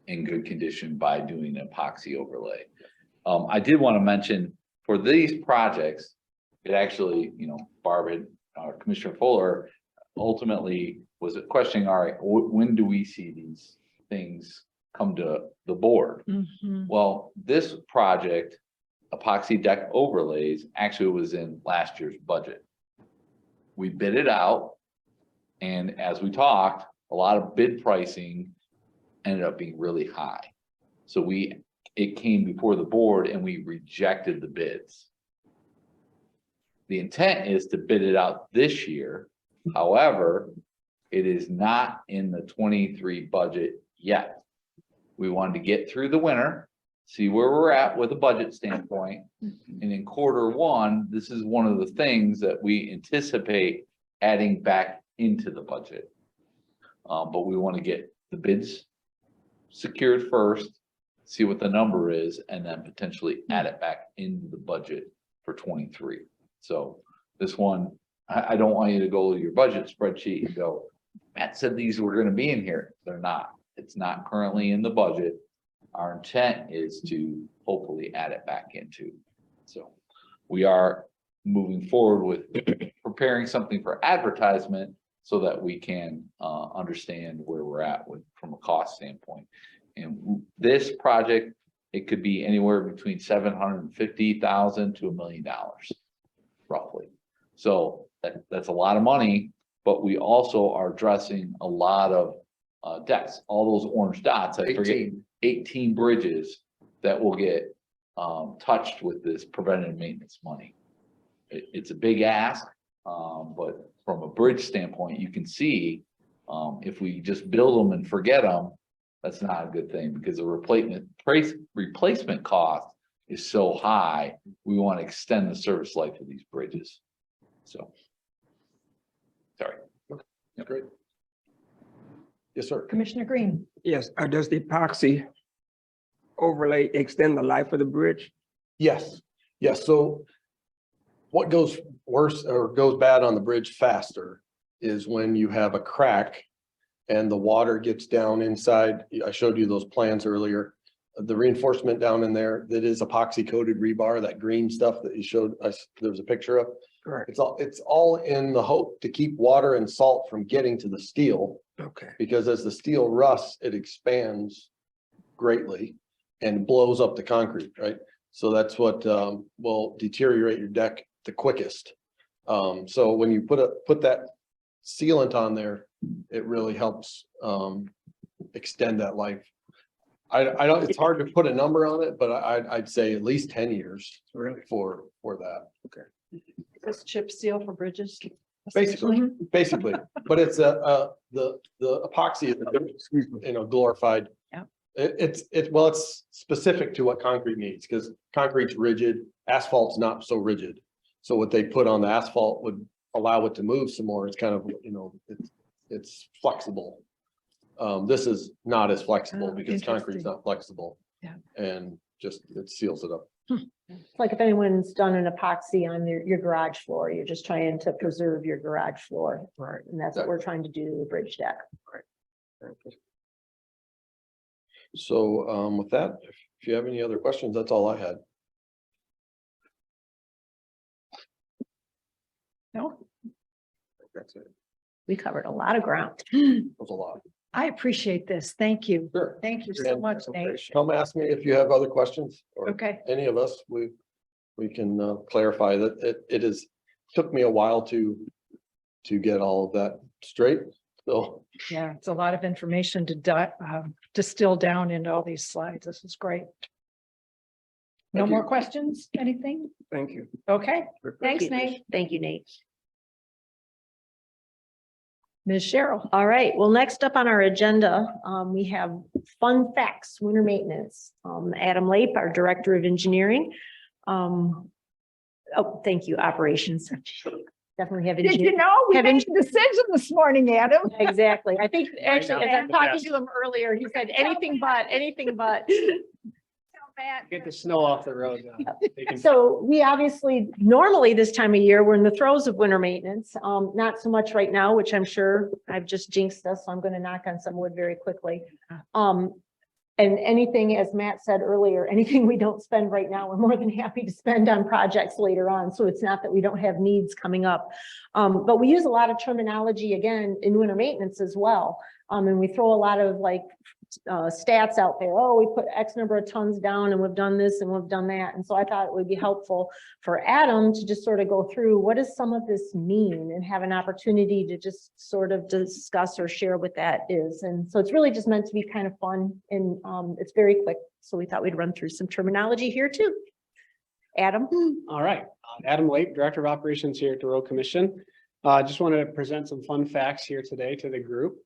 in good condition by doing an epoxy overlay. I did want to mention for these projects, it actually, Barb, Commissioner Fuller ultimately was questioning, all right, when do we see these things come to the board? Mhm. Well, this project, epoxy deck overlays, actually was in last year's budget. We bid it out. And as we talked, a lot of bid pricing ended up being really high. So it came before the board and we rejected the bids. The intent is to bid it out this year. However, it is not in the 23 budget yet. We wanted to get through the winter, see where we're at with a budget standpoint. And in Q1, this is one of the things that we anticipate adding back into the budget. But we want to get the bids secured first, see what the number is, and then potentially add it back into the budget for 23. So this one, I don't want you to go to your budget spreadsheet and go, Matt said these were going to be in here. They're not. It's not currently in the budget. Our intent is to hopefully add it back into. So we are moving forward with preparing something for advertisement so that we can understand where we're at from a cost standpoint. And this project, it could be anywhere between $750,000 to $1 million, roughly. So that's a lot of money, but we also are addressing a lot of decks, all those orange dots. I forget 18 bridges that will get touched with this preventative maintenance money. It's a big ask, but from a bridge standpoint, you can see if we just build them and forget them, that's not a good thing because the replacement cost is so high. We want to extend the service life of these bridges. So, sorry. Great. Yes, sir. Commissioner Green. Yes, does the epoxy overlay extend the life of the bridge? Yes, yes. So what goes worse or goes bad on the bridge faster is when you have a crack and the water gets down inside. I showed you those plans earlier. The reinforcement down in there, that is epoxy coated rebar, that green stuff that you showed us, there was a picture of. Correct. It's all in the hope to keep water and salt from getting to the steel. Okay. Because as the steel rusts, it expands greatly and blows up the concrete, right? So that's what will deteriorate your deck the quickest. So when you put that sealant on there, it really helps extend that life. I don't, it's hard to put a number on it, but I'd say at least 10 years Really? for that. Okay. This chip seal for bridges. Basically, but it's the epoxy is, glorified. Yeah. It's specific to what concrete needs because concrete's rigid, asphalt's not so rigid. So what they put on the asphalt would allow it to move some more. It's kind of, it's flexible. This is not as flexible Oh, because concrete's interesting. not flexible. Yeah. And just, it seals it up. It's like if anyone's done an epoxy on your garage floor, you're just trying to preserve your garage floor. Right. And that's what we're trying to do to the bridge deck. So with that, if you have any other questions, that's all I had. No, That's it. We covered a lot of ground. It was a lot. I appreciate this. Thank you. Sure. Thank you so And- much, Nate. Come ask me if you have other questions or Okay. any of us, we can clarify that it is, took me a while to get all of that straight. So, Yeah, it's a lot of information to distill down into all these slides. This is great. No Thank you. more questions? Anything? Thank you. Okay, thanks, Nate. Thank you, Nate. Ms. Cheryl. All right, well, next up on our agenda, we have fun facts, winter maintenance. Adam Lape, our Director of Engineering. Oh, thank you, Operations. Definitely have. Did you engineering. know we Have made a decision this morning, Adam? Exactly. I think actually, as I know. talked to him earlier, he said anything but. Tell Get the snow off the road. They can- So we obviously, normally this time of year, we're in the throes of winter maintenance. Not so much right now, which I'm sure I've just jinxed us, so I'm gonna knock on some wood very quickly. And anything, as Matt said earlier, anything we don't spend right now, we're more than happy to spend on projects later on. So it's not that we don't have needs coming up. But we use a lot of terminology again in winter maintenance as well. And we throw a lot of like stats out there. Oh, we put X number of tons down and we've done this and we've done that. And so I thought it would be helpful for Adam to just sort of go through what does some of this mean and have an opportunity to just sort of discuss or share what that is. And so it's really just meant to be kind of fun and it's very quick. So we thought we'd run through some terminology here too. Adam? All right, Adam Lake, Director of Operations here at the Road Commission. Just wanted to present some fun facts here today to the group.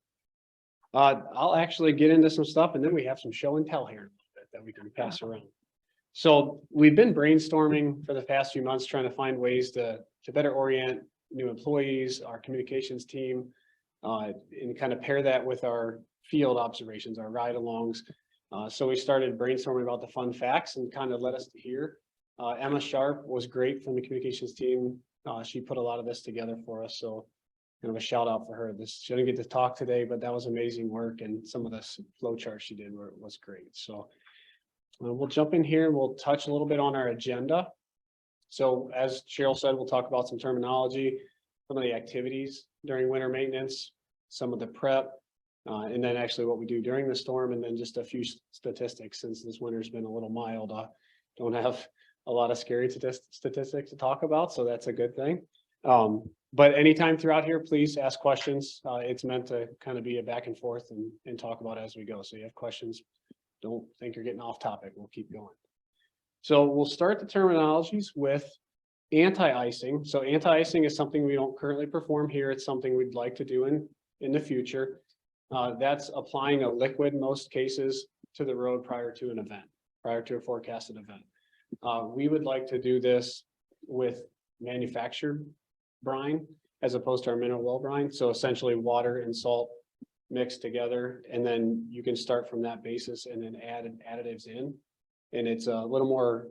I'll actually get into some stuff and then we have some show and tell here that we can pass around. So we've been brainstorming for the past few months, trying to find ways to better orient new employees, our communications team, and kind of pair that with our field observations, our ride-alongs. So we started brainstorming about the fun facts and kind of led us to here. Emma Sharp was great from the communications team. She put a lot of this together for us. So kind of a shout out for her. She didn't get to talk today, but that was amazing work. And some of the flow charts she did was great. So we'll jump in here and we'll touch a little bit on our agenda. So as Cheryl said, we'll talk about some terminology, some of the activities during winter maintenance, some of the prep, and then actually what we do during the storm, and then just a few statistics since this winter's been a little mild. Don't have a lot of scary statistics to talk about, so that's a good thing. But anytime throughout here, please ask questions. It's meant to kind of be a back and forth and talk about as we go. So you have questions, don't think you're getting off topic. We'll keep going. So we'll start the terminologies with anti-icing. So anti-icing is something we don't currently perform here. It's something we'd like to do in the future. That's applying a liquid in most cases to the road prior to an event, prior to a forecasted event. We would like to do this with manufactured brine as opposed to our mineral well brine. So essentially water and salt mixed together, and then you can start from that basis and then add additives in. And it's a little more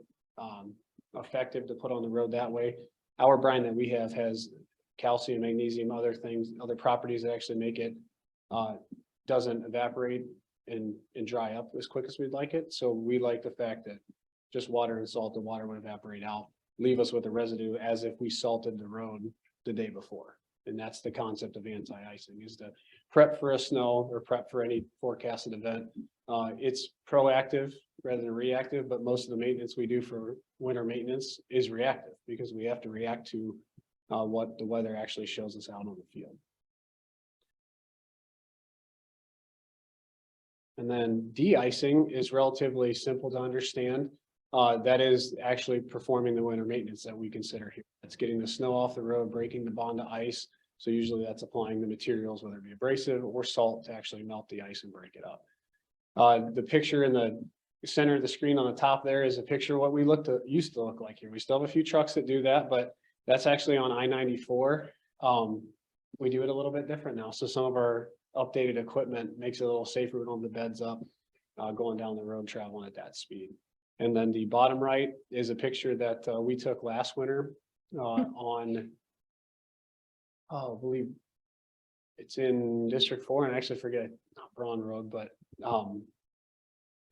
effective to put on the road that way. Our brine that we have has calcium, magnesium, other things, other properties that actually make it doesn't evaporate and dry up as quick as we'd like it. So we like the fact that just water and salt, the water would evaporate out, leave us with a residue as if we salted the road the day before. And that's the concept of anti-icing, is to prep for a snow or prep for any forecasted event. It's proactive rather than reactive, but most of the maintenance we do for winter maintenance is reactive because we have to react to what the weather actually shows us out on the field. And then de-icing is relatively simple to understand. That is actually performing the winter maintenance that we consider here. It's getting the snow off the road, breaking the bond to ice. So usually that's applying the materials, whether it be abrasive or salt, to actually melt the ice and break it up. The picture in the center of the screen on the top there is a picture of what we used to look like here. We still have a few trucks that do that, but that's actually on I-94. We do it a little bit different now. So some of our updated equipment makes it a little safer. We don't have the beds up going down the road traveling at that speed. And then the bottom right is a picture that we took last winter on, I believe it's in District 4, and I actually forget, not Braun Road, but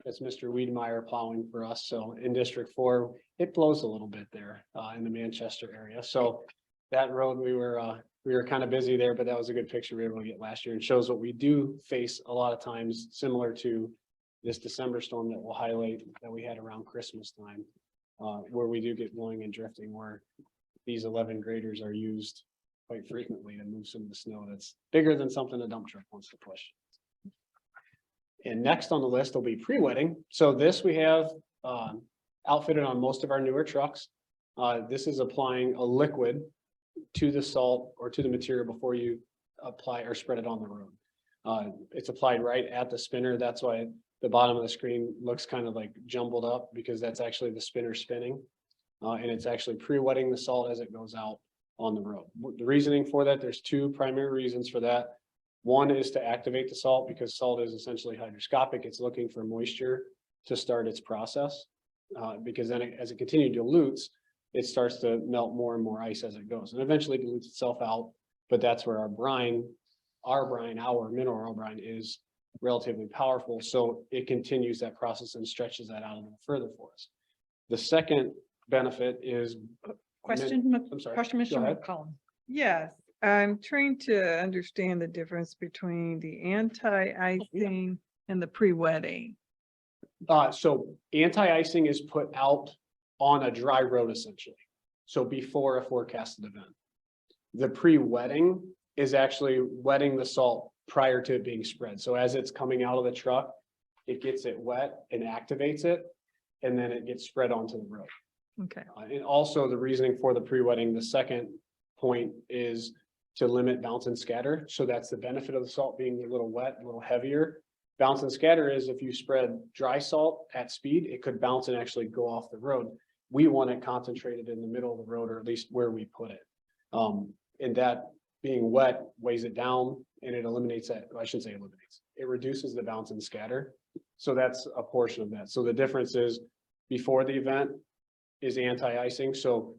it's Mr. Wiedemeyer plowing for us. So in District 4, it blows a little bit there in the Manchester area. So that road, we were kind of busy there, but that was a good picture we were able to get last year, and shows what we do face a lot of times, similar to this December storm that we'll highlight that we had around Christmas time, where we do get blowing and drifting, where these 11 graders are used quite frequently to move some of the snow that's bigger than something a dump truck wants to push. And next on the list will be pre-wetting. So this we have outfitted on most of our newer trucks. This is applying a liquid to the salt or to the material before you apply or spread it on the road. It's applied right at the spinner. That's why the bottom of the screen looks kind of like jumbled up, because that's actually the spinner spinning. And it's actually pre-wetting the salt as it goes out on the road. The reasoning for that, there's two primary reasons for that. One is to activate the salt, because salt is essentially hygroscopic. It's looking for moisture to start its process. Because then as it continually dilutes, it starts to melt more and more ice as it goes and eventually dilutes itself out. But that's where our mineral oil brine is relatively powerful. So it continues that process and stretches that out a little further for us. The second benefit is. Question, I'm sorry. question, Go Commissioner ahead. McCollum. Yes, I'm trying to understand the difference between the anti-icing and the pre-wetting. So anti-icing is put out on a dry road essentially. So before a forecasted event. The pre-wetting is actually wetting the salt prior to it being spread. So as it's coming out of the truck, it gets it wet and activates it, and then it gets spread onto the road. Okay, And also the reasoning for the pre-wetting, the second point is to limit bounce and scatter. So that's the benefit of the salt being a little wet, a little heavier. Bounce and scatter is if you spread dry salt at speed, it could bounce and actually go off the road. We want it concentrated in the middle of the road, or at least where we put it. And that being wet weighs it down, and it eliminates that. I shouldn't say eliminates. It reduces the bounce and scatter. So that's a portion of that. So the difference is before the event is anti-icing. So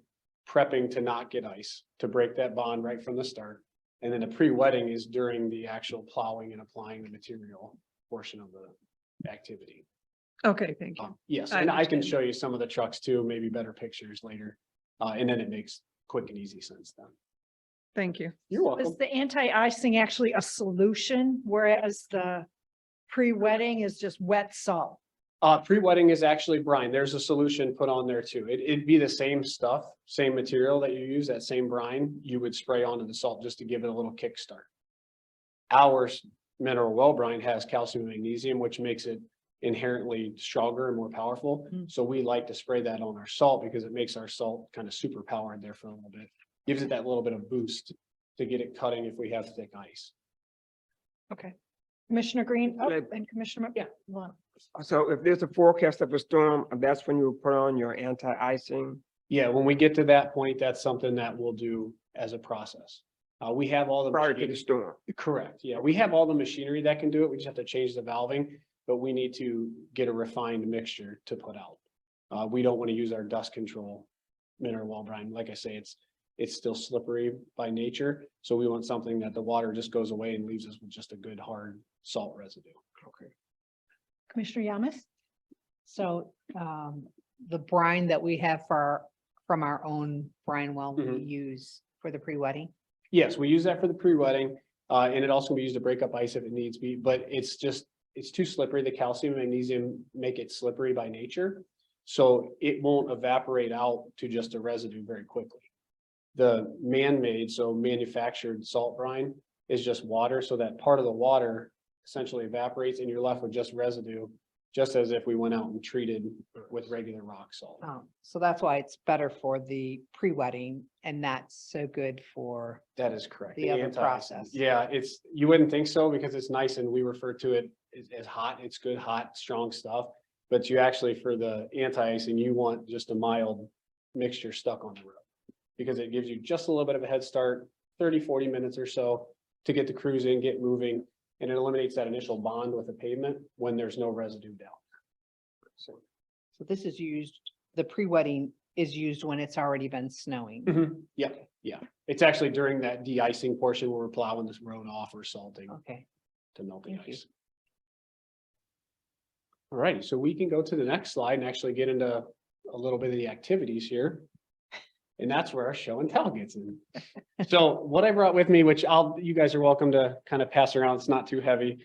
prepping to not get ice, to break that bond right from the start. And then the pre-wetting is during the actual plowing and applying the material portion of the activity. okay, thank you. Yes, I and I can understand. show you some of the trucks too, maybe better pictures later. And then it makes quick and easy sense then. Thank you. You're welcome. Is the anti-icing actually a solution, whereas the pre-wetting is just wet salt? Pre-wetting is actually brine. There's a solution put on there too. It'd be the same stuff, same material that you use, that same brine, you would spray onto the salt just to give it a little kickstart. Our mineral well brine has calcium and magnesium, which makes it inherently stronger and more powerful. So we like to spray that on our salt because it makes our salt kind of super powered there for a little bit. Gives it that little bit of boost to get it cutting if we have thick ice. Okay. Commissioner Green, oh, Yeah. and Commissioner, yeah. Well, So if there's a forecast of a storm, that's when you put on your anti-icing. Yeah, when we get to that point, that's something that we'll do as a process. We have all the. Prior to the machinery- storm. Correct, yeah, we have all the machinery that can do it, we just have to change the valving, but we need to get a refined mixture to put out. We don't want to use our dust control mineral well brine, like I say, it's still slippery by nature, so we want something that the water just goes away and leaves us with just a good hard salt residue. Okay. Commissioner Yamas? So the brine that we have from our own brine well, we Mhm. use for the pre-wetting. Yes, we use that for the pre-wetting, and it also can be used to break up ice if it needs be, but it's too slippery. The calcium and magnesium make it slippery by nature. So it won't evaporate out to just a residue very quickly. The man-made, so manufactured salt brine is just water, so that part of the water essentially evaporates and you're left with just residue, just as if we went out and treated with regular rock salt. So that's why it's better for the pre-wetting and not so good for, That is correct. The other anti-icing. process. Yeah, you wouldn't think so because it's nice and we refer to it as hot. It's good, hot, strong stuff. But you actually, for the anti-icing, you want just a mild mixture stuck on the road. Because it gives you just a little bit of a head start, 30-40 minutes or so to get the crews in, get moving. And it eliminates that initial bond with the pavement when there's no residue down. So. so this is used, the pre-wetting is used when it's already been snowing. Yeah, yeah. It's actually during that de-icing portion where we're plowing this road off or salting Okay. to melt the Thank you. ice. All right, so we can go to the next slide and actually get into a little bit of the activities here. And that's where our show and tell gets in. So what I brought with me, which you guys are welcome to kind of pass around. It's not too heavy.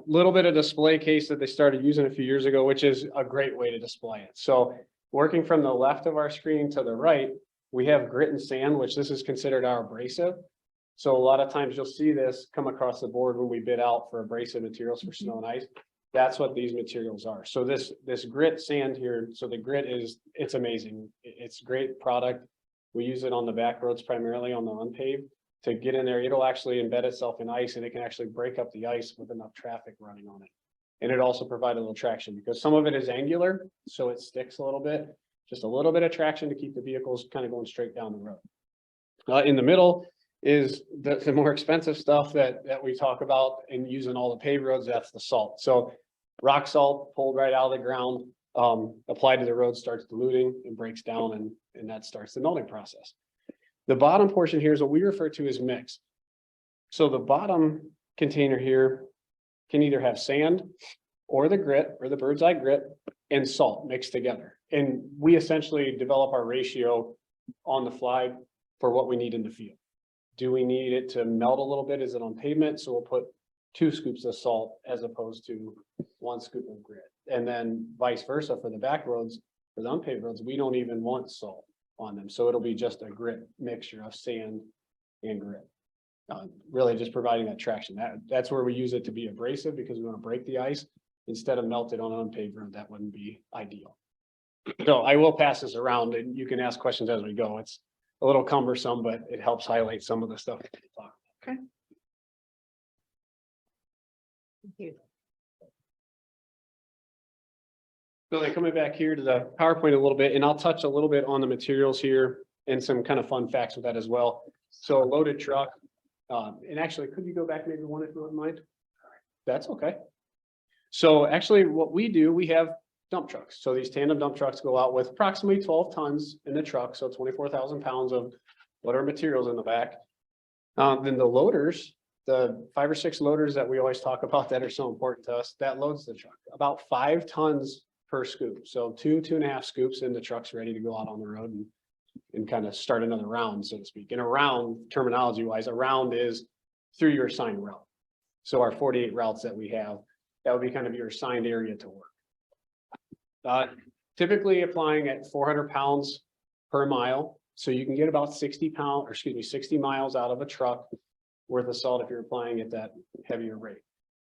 Little bit of display case that they started using a few years ago, which is a great way to display it. So working from the left of our screen to the right, we have grit and sand, which this is considered our abrasive. So a lot of times you'll see this come across the board when we bid out for abrasive materials for snow and ice. That's what these materials are. So this grit sand here, so the grit it's amazing. It's a great product. We use it on the back roads, primarily on the unpaved, to get in there. It'll actually embed itself in ice and it can actually break up the ice with enough traffic running on it. And it also provides a little traction because some of it is angular, so it sticks a little bit, just a little bit of traction to keep the vehicles kind of going straight down the road. In the middle is the more expensive stuff that we talk about and using all the paved roads, that's the salt. So rock salt pulled right out of the ground. applied to the road starts diluting and breaks down and that starts the melting process. The bottom portion here is what we refer to as mix. So the bottom container here can either have sand or the grit or the bird's eye grit and salt mixed together. And we essentially develop our ratio on the fly for what we need in the field. Do we need it to melt a little bit? Is it on pavement? So we'll put 2 scoops of salt as opposed to 1 scoop of grit. And then vice versa for the back roads, for the unpaved roads, we don't even want salt on them. So it'll be just a grit mixture of sand and grit. Really just providing that traction. That's where we use it to be abrasive because we want to break the ice instead of melt it on an unpaved road. That wouldn't be ideal. So I will pass this around and you can ask questions as we go. It's a little cumbersome, but it helps highlight some of the stuff. Okay. Thank you. So then coming back here to the PowerPoint a little bit, and I'll touch a little bit on the materials here and some kind of fun facts with that as well. So a loaded truck, and actually, could you go back maybe one if you wouldn't mind? That's okay. So actually what we do, we have dump trucks. So these tandem dump trucks go out with approximately 12 tons in the truck. So 24,000 pounds of whatever materials in the back. Then the loaders, the 5 or 6 loaders that we always talk about that are so important to us, that loads the truck about 5 tons per scoop. So 2.5 scoops and the truck's ready to go out on the road and kind of start another round, so to speak. And a round, terminology wise, a round is through your assigned route. So our 48 routes that we have, that would be kind of your assigned area to work. Typically applying at 400 pounds per mile. So you can get about 60 miles out of a truck worth of salt if you're applying at that heavier rate.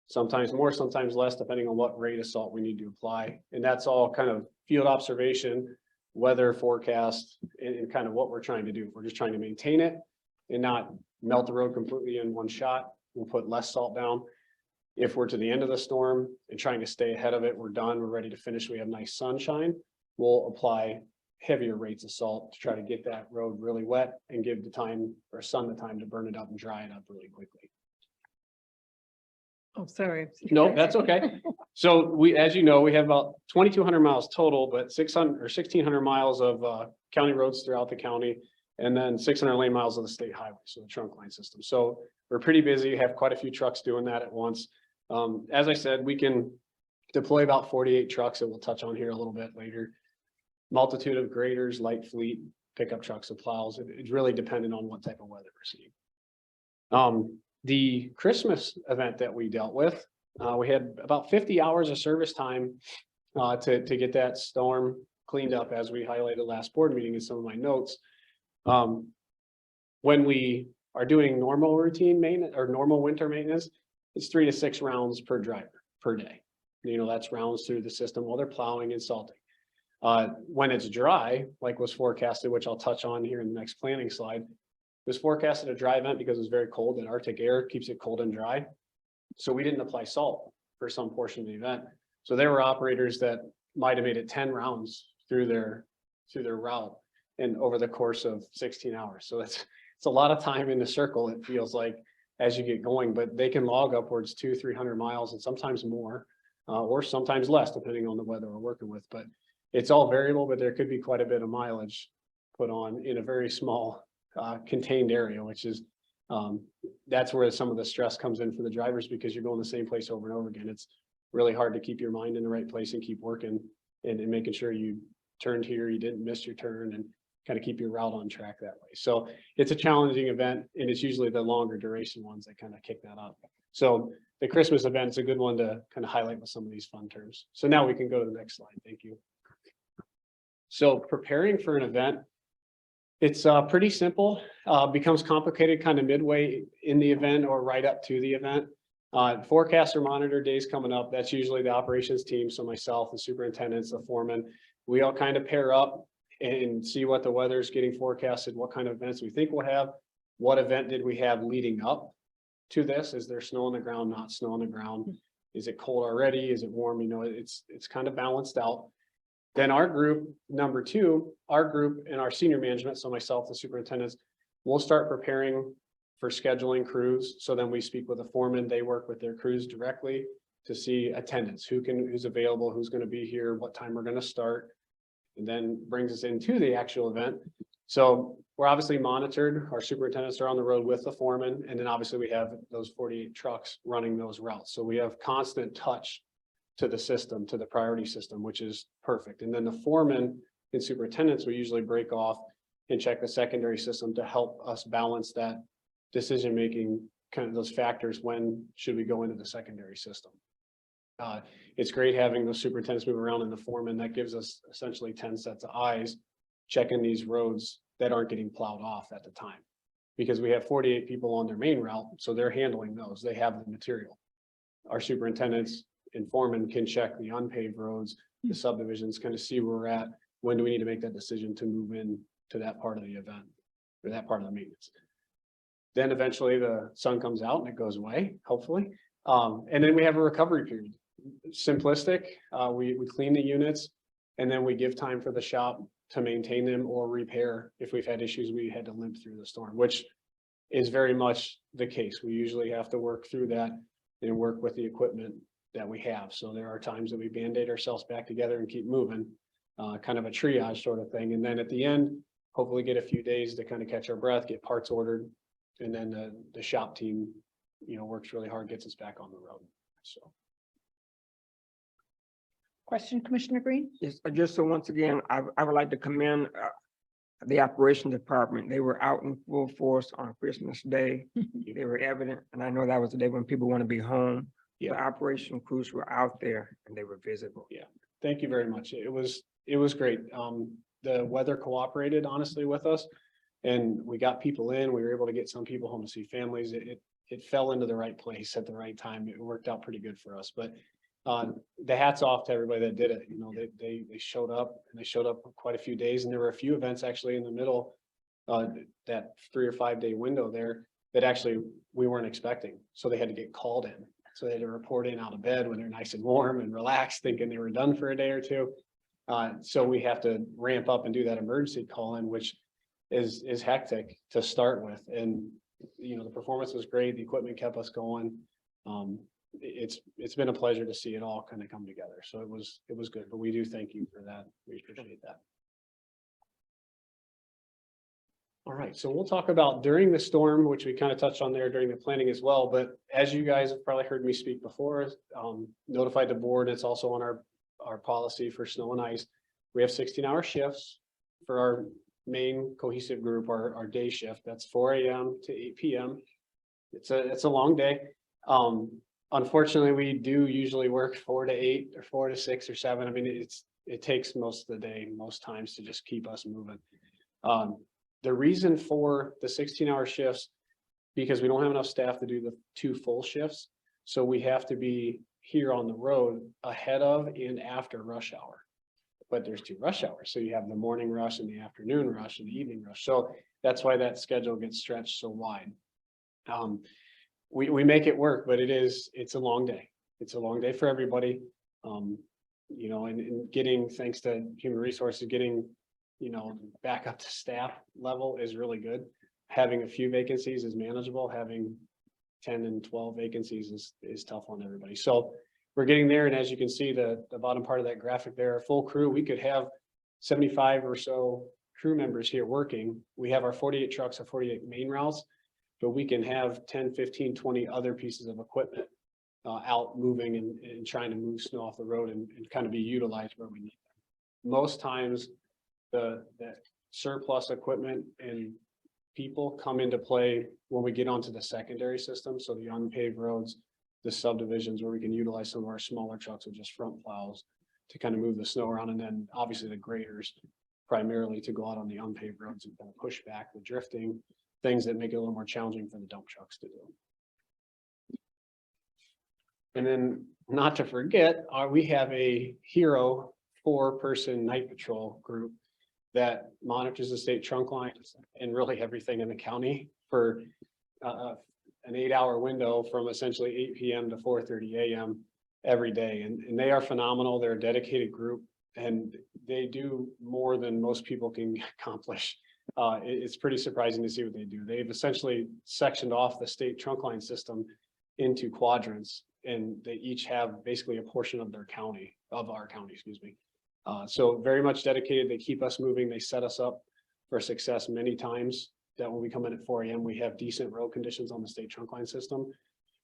Sometimes more, sometimes less, depending on what rate of salt we need to apply. And that's all kind of field observation, weather forecast, and kind of what we're trying to do. If we're just trying to maintain it and not melt the road completely in one shot, we'll put less salt down. If we're to the end of the storm and trying to stay ahead of it, we're done, we're ready to finish, we have nice sunshine, we'll apply heavier rates of salt to try to get that road really wet and give the time or sun the time to burn it up and dry it up really quickly. Oh, sorry. No, that's okay. So we, as you know, we have about 2,200 miles total, but 600 or 1,600 miles of county roads throughout the county, and then 600 lane miles of the state highway, so the trunk line system. So we're pretty busy, have quite a few trucks doing that at once. As I said, we can deploy about 48 trucks that we'll touch on here a little bit later. Multitude of graders, light fleet, pickup trucks and plows. It's really dependent on what type of weather we're seeing. The Christmas event that we dealt with, we had about 50 hours of service time to get that storm cleaned up, as we highlighted last board meeting in some of my notes. When we are doing normal routine maintenance or normal winter maintenance, it's 3 to 6 rounds per driver per day. You know, that's rounds through the system while they're plowing and salting. When it's dry, like was forecasted, which I'll touch on here in the next planning slide, it was forecasted a dry event because it was very cold and Arctic air keeps it cold and dry. So we didn't apply salt for some portion of the event. So there were operators that might have made it 10 rounds through their route and over the course of 16 hours. So it's a lot of time in the circle, it feels like, as you get going, but they can log upwards 200-300 miles and sometimes more, or sometimes less, depending on the weather we're working with. But it's all variable, but there could be quite a bit of mileage put on in a very small contained area, which is that's where some of the stress comes in for the drivers, because you're going the same place over and over again. It's really hard to keep your mind in the right place and keep working and making sure you turned here, you didn't miss your turn, and kind of keep your route on track that way. So it's a challenging event, and it's usually the longer duration ones that kind of kick that up. So the Christmas event is a good one to kind of highlight with some of these fun terms. So now we can go to the next slide. Thank you. So preparing for an event, it's pretty simple, becomes complicated kind of midway in the event or right up to the event. Forecast or monitor days coming up, that's usually the operations team. So myself, the superintendents, the foreman, we all kind of pair up and see what the weather is getting forecasted, what kind of events we think we'll have, what event did we have leading up to this? Is there snow on the ground, not snow on the ground? Is it cold already? Is it warm? You know, it's kind of balanced out. Then our group, number 2, our group and our senior management, so myself, the superintendents, we'll start preparing for scheduling crews. So then we speak with the foreman, they work with their crews directly. to see attendance, who's available, who's going to be here, what time we're going to start. And then brings us into the actual event. So we're obviously monitored. Our superintendents are on the road with the foreman. And then obviously we have those 48 trucks running those routes. So we have constant touch to the system, to the priority system, which is perfect. And then the foreman and superintendents will usually break off and check the secondary system to help us balance that decision-making, kind of those factors. When should we go into the secondary system? It's great having those superintendents move around in the foreman. That gives us essentially 10 sets of eyes checking these roads that aren't getting plowed off at the time. Because we have 48 people on their main route, so they're handling those. They have the material. Our superintendents and foremen can check the unpaved roads, the subdivisions, kind of see where we're at. When do we need to make that decision to move in to that part of the event or that part of the maintenance? Then eventually the sun comes out and it goes away, hopefully. And then we have a recovery period. Simplistic, we clean the units and then we give time for the shop to maintain them or repair. If we've had issues, we had to limp through the storm, which is very much the case. We usually have to work through that and work with the equipment that we have. So there are times that we band-aid ourselves back together and keep moving, kind of a triage sort of thing. And then at the end, hopefully get a few days to kind of catch our breath, get parts ordered. And then the shop team, works really hard, gets us back on the road. So. Question, Commissioner Green? Yes, just so once again, I would like to commend the operation department. They were out in full force on Christmas Day. They were evident, and I know that was the day when people want to be home. The operation crews were out there and they were visible. Yeah, thank you very much. It was great. The weather cooperated honestly with us, and we got people in. We were able to get some people home to see families. It fell into the right place at the right time. It worked out pretty good for us. But the hats off to everybody that did it. They showed up, and they showed up quite a few days, and there were a few events actually in the middle, that 3 or 5 day window there that actually we weren't expecting. So they had to get called in. So they had to report in out of bed when they're nice and warm and relaxed, thinking they were done for a day or two. So we have to ramp up and do that emergency call in, which is hectic to start with. And the performance was great. The equipment kept us going. It's been a pleasure to see it all kind of come together. So it was good, but we do thank you for that. We appreciate that. All right, so we'll talk about during the storm, which we kind of touched on there during the planning as well. But as you guys have probably heard me speak before, notified the board. It's also on our policy for snow and ice. We have 16-hour shifts for our main cohesive group, our day shift. That's 4 a.m. to 8 p.m. It's a long day. Unfortunately, we do usually work 4 to 8 or 4 to 6 or 7. I mean, it takes most of the day, most times, to just keep us moving. The reason for the 16-hour shifts, because we don't have enough staff to do the 2 full shifts. So we have to be here on the road ahead of and after rush hour. But there's 2 rush hours. So you have the morning rush and the afternoon rush and the evening rush. So that's why that schedule gets stretched so wide. We make it work, but it's a long day. It's a long day for everybody. And getting, thanks to human resources, getting back up to staff level is really good. Having a few vacancies is manageable. Having 10 and 12 vacancies is tough on everybody. So we're getting there. And as you can see, the bottom part of that graphic there, full crew, we could have 75 or so crew members here working. We have our 48 trucks, our 48 main routes, but we can have 10, 15, 20 other pieces of equipment out moving and trying to move snow off the road and kind of be utilized where we need them. Most times, the surplus equipment and people come into play when we get onto the secondary system. So the unpaved roads, the subdivisions where we can utilize some of our smaller trucks with just front plows to kind of move the snow around. And then obviously the graders primarily to go out on the unpaved roads and kind of push back the drifting, things that make it a little more challenging for the dump trucks to do. And then not to forget, we have a hero 4-person night patrol group that monitors the state trunk lines and really everything in the county for an 8-hour window from essentially 8 p.m. to 4:30 a.m. every day. And they are phenomenal. They're a dedicated group and they do more than most people can accomplish. It's pretty surprising to see what they do. They've essentially sectioned off the state trunk line system into quadrants. and they each have basically a portion of our county, excuse me. So very much dedicated. They keep us moving. They set us up for success many times, that when we come in at 4 a.m., we have decent road conditions on the state trunk line system,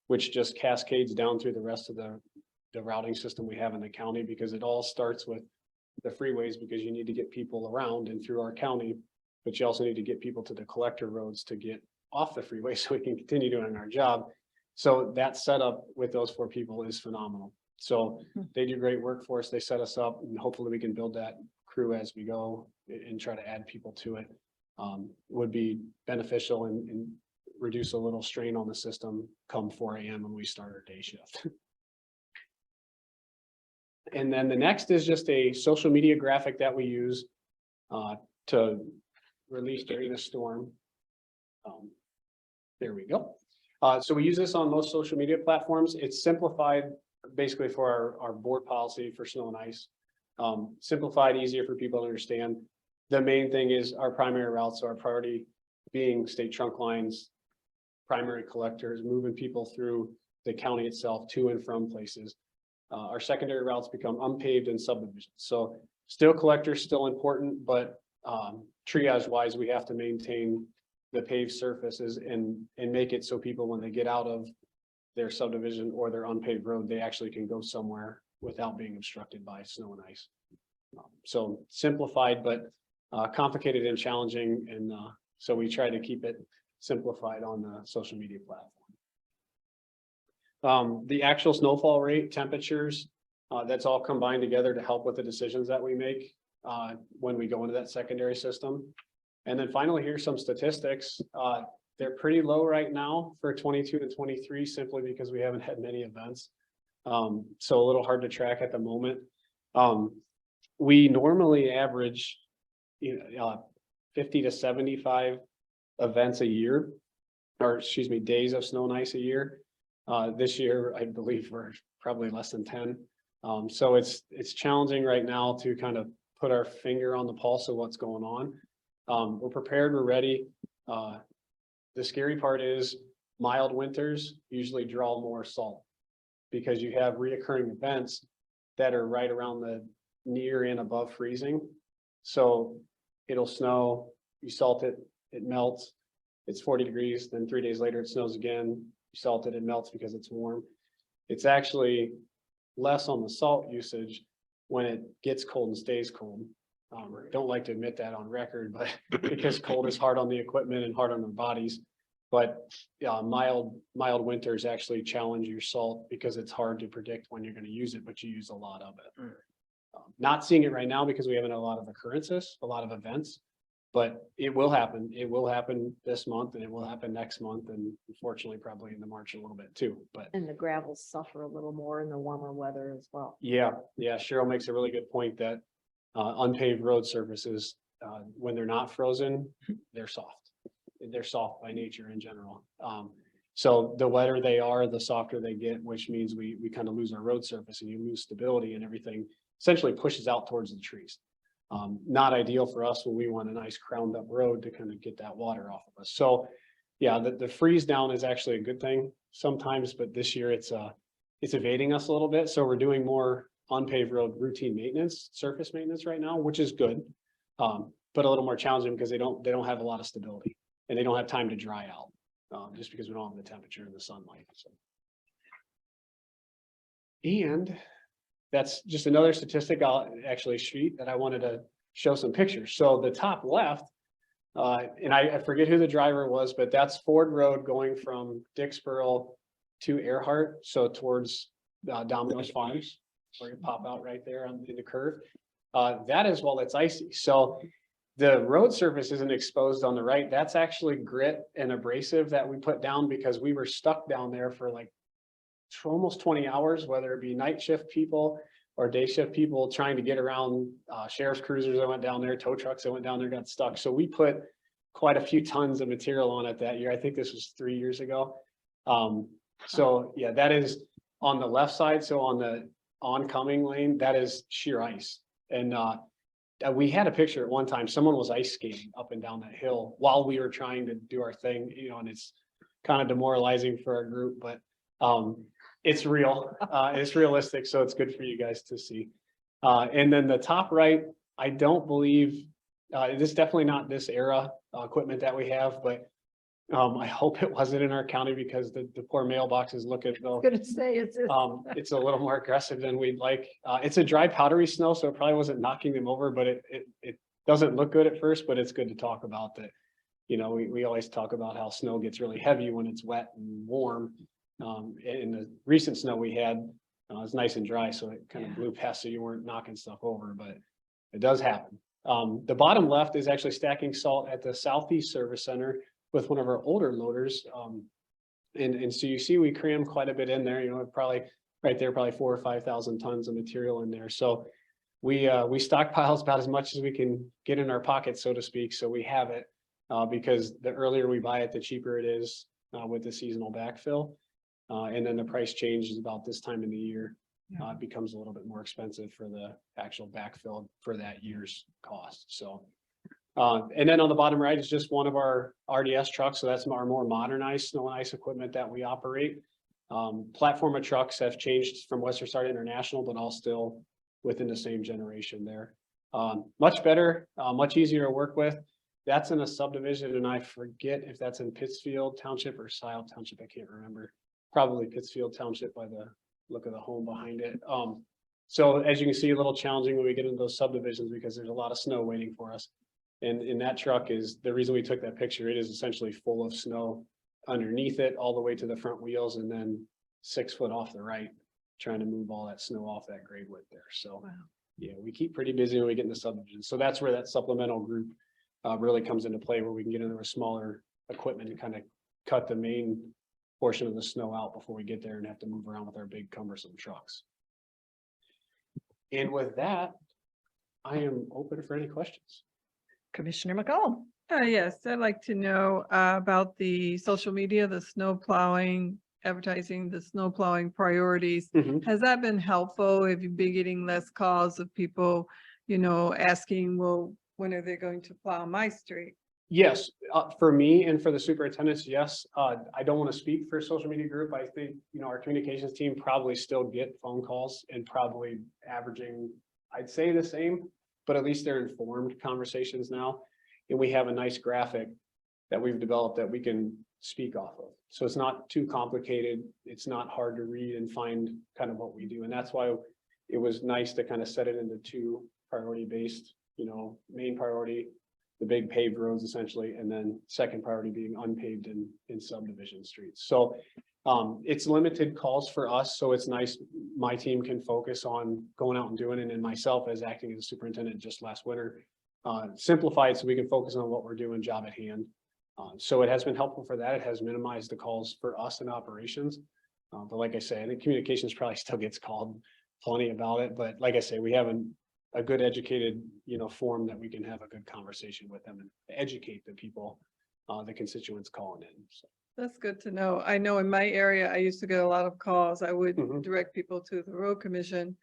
which just cascades down through the rest of the routing system we have in the county, because it all starts with the freeways, because you need to get people around and through our county, but you also need to get people to the collector roads to get off the freeway so we can continue doing our job. So that setup with those 4 people is phenomenal. So they do great work for us. They set us up, and hopefully we can build that crew as we go and try to add people to it. Would be beneficial and reduce a little strain on the system come 4 a.m. when we start our day shift. And then the next is just a social media graphic that we use to release during the storm. There we go. So we use this on most social media platforms. It's simplified basically for our board policy for snow and ice. Simplified, easier for people to understand. The main thing is our primary routes, so our priority being state trunk lines, primary collectors, moving people through the county itself to and from places. Our secondary routes become unpaved and subdivisions. So still collectors, still important, but triage wise, we have to maintain the paved surfaces and make it so people, when they get out of their subdivision or their unpaved road, they actually can go somewhere without being obstructed by snow and ice. So simplified, but complicated and challenging. And so we try to keep it simplified on the social media platform. The actual snowfall rate, temperatures, that's all combined together to help with the decisions that we make when we go into that secondary system. And then finally, here's some statistics. They're pretty low right now for 22 to 23, simply because we haven't had many events. So a little hard to track at the moment. We normally average 50 to 75 events a year, or excuse me, days of snow and ice a year. This year, I believe we're probably less than 10. So it's challenging right now to kind of put our finger on the pulse of what's going on. We're prepared, we're ready. The scary part is mild winters usually draw more salt, because you have reoccurring events that are right around the near and above freezing. So it'll snow, you salt it, it melts, it's 40 degrees, then 3 days later it snows again, you salt it, it melts because it's warm. It's actually less on the salt usage when it gets cold and stays cold. Don't like to admit that on record, but because cold is hard on the equipment and hard on our bodies. But mild winters actually challenge your salt, because it's hard to predict when you're going to use it, but you use a lot of it. Not seeing it right now because we haven't had a lot of occurrences, a lot of events, but it will happen. It will happen this month, and it will happen next month, and unfortunately probably into March a little bit too. But And the gravels suffer a little more in the warmer weather as well. yeah, Cheryl makes a really good point that unpaved road surfaces, when they're not frozen, they're soft. They're soft by nature in general. So the wetter they are, the softer they get, which means we kind of lose our road surface, and you lose stability, and everything essentially pushes out towards the trees. Not ideal for us when we want a nice crowned up road to kind of get that water off of us. So yeah, the freeze down is actually a good thing sometimes, but this year it's evading us a little bit. So we're doing more unpaved road routine maintenance, surface maintenance right now, which is good, but a little more challenging because they don't have a lot of stability, and they don't have time to dry out, just because we don't have the temperature and the sunlight. So. And that's just another statistic sheet that I wanted to show some pictures. So the top left, and I forget who the driver was, but that's Ford Road going from Dixboro to Earhart, so towards Domino's Farms, where you pop out right there in the curve. That is while it's icy. So the road surface isn't exposed on the right. That's actually grit and abrasive that we put down because we were stuck down there for like almost 20 hours, whether it be night shift people or day shift people trying to get around sheriff's cruisers that went down there, tow trucks that went down there, got stuck. So we put quite a few tons of material on it that year. I think this was 3 years ago. So yeah, that is on the left side. So on the oncoming lane, that is sheer ice. And we had a picture at one time, someone was ice skating up and down that hill while we were trying to do our thing, and it's kind of demoralizing for our group, but It's real, it's realistic, so it's good for you guys to see. And then the top right, I don't believe, this is definitely not this era equipment that we have, but I hope it wasn't in our county because the poor mailboxes look at though. Gonna say it's. It's a little more aggressive than we'd like. It's a dry powdery snow, so it probably wasn't knocking them over, but it doesn't look good at first, but it's good to talk about that. You know, we always talk about how snow gets really heavy when it's wet and warm. In the recent snow we had, it's nice and dry, so it kind of blew past, so you weren't knocking stuff over, but it does happen. The bottom left is actually stacking salt at the Southeast Service Center with one of our older loaders. And so you see, we cram quite a bit in there, you know, probably right there, probably 4,000 or 5,000 tons of material in there. So we stockpile about as much as we can get in our pockets, so to speak. So we have it, because the earlier we buy it, the cheaper it is, with the seasonal backfill. And then the price changes about this time in the year. It becomes a little bit more expensive for the actual backfill for that year's cost. So, and then on the bottom right is just one of our RDS trucks. So that's our more modernized snow and ice equipment that we operate. Platform of trucks have changed from Western Star International, but all still within the same generation there. Much better, much easier to work with. That's in a subdivision, and I forget if that's in Pittsfield Township or Sile Township. I can't remember. Probably Pittsfield Township by the look of the home behind it. So as you can see, a little challenging when we get into those subdivisions because there's a lot of snow waiting for us. And in that truck is the reason we took that picture. It is essentially full of snow underneath it, all the way to the front wheels, and then 6 foot off the right, trying to move all that snow off that grade width there. So yeah, we keep pretty busy when we get into subdivisions. So that's where that supplemental group really comes into play, where we can get into a smaller equipment and kind of cut the main portion of the snow out before we get there and have to move around with our big cumbersome trucks. And with that, I am open for any questions. Commissioner McCollum. Yes, I'd like to know about the social media, the snow plowing, advertising, the snow plowing priorities. Has that been helpful? Have you been getting less calls of people, you know, asking, well, when are they going to plow my street? Yes, for me and for the superintendents, yes. I don't want to speak for a social media group. I think, you know, our communications team probably still get phone calls and probably averaging, I'd say the same, but at least they're informed conversations now. And we have a nice graphic that we've developed that we can speak off of. So it's not too complicated. It's not hard to read and find kind of what we do. And that's why it was nice to kind of set it into 2 priority based, you know, main priority, the big paved roads essentially, and then second priority being unpaved in subdivision streets. So it's limited calls for us. So it's nice. My team can focus on going out and doing it. And myself as acting as a superintendent just last winter, simplified so we can focus on what we're doing, job at hand. So it has been helpful for that. It has minimized the calls for us in operations. But like I say, I think communications probably still gets called plenty about it. But like I say, we have a good educated, you know, forum that we can have a good conversation with them and educate the people, the constituents calling in. So. That's good to know. I know in my area, I used to get a lot of calls. I would direct people to the road commission,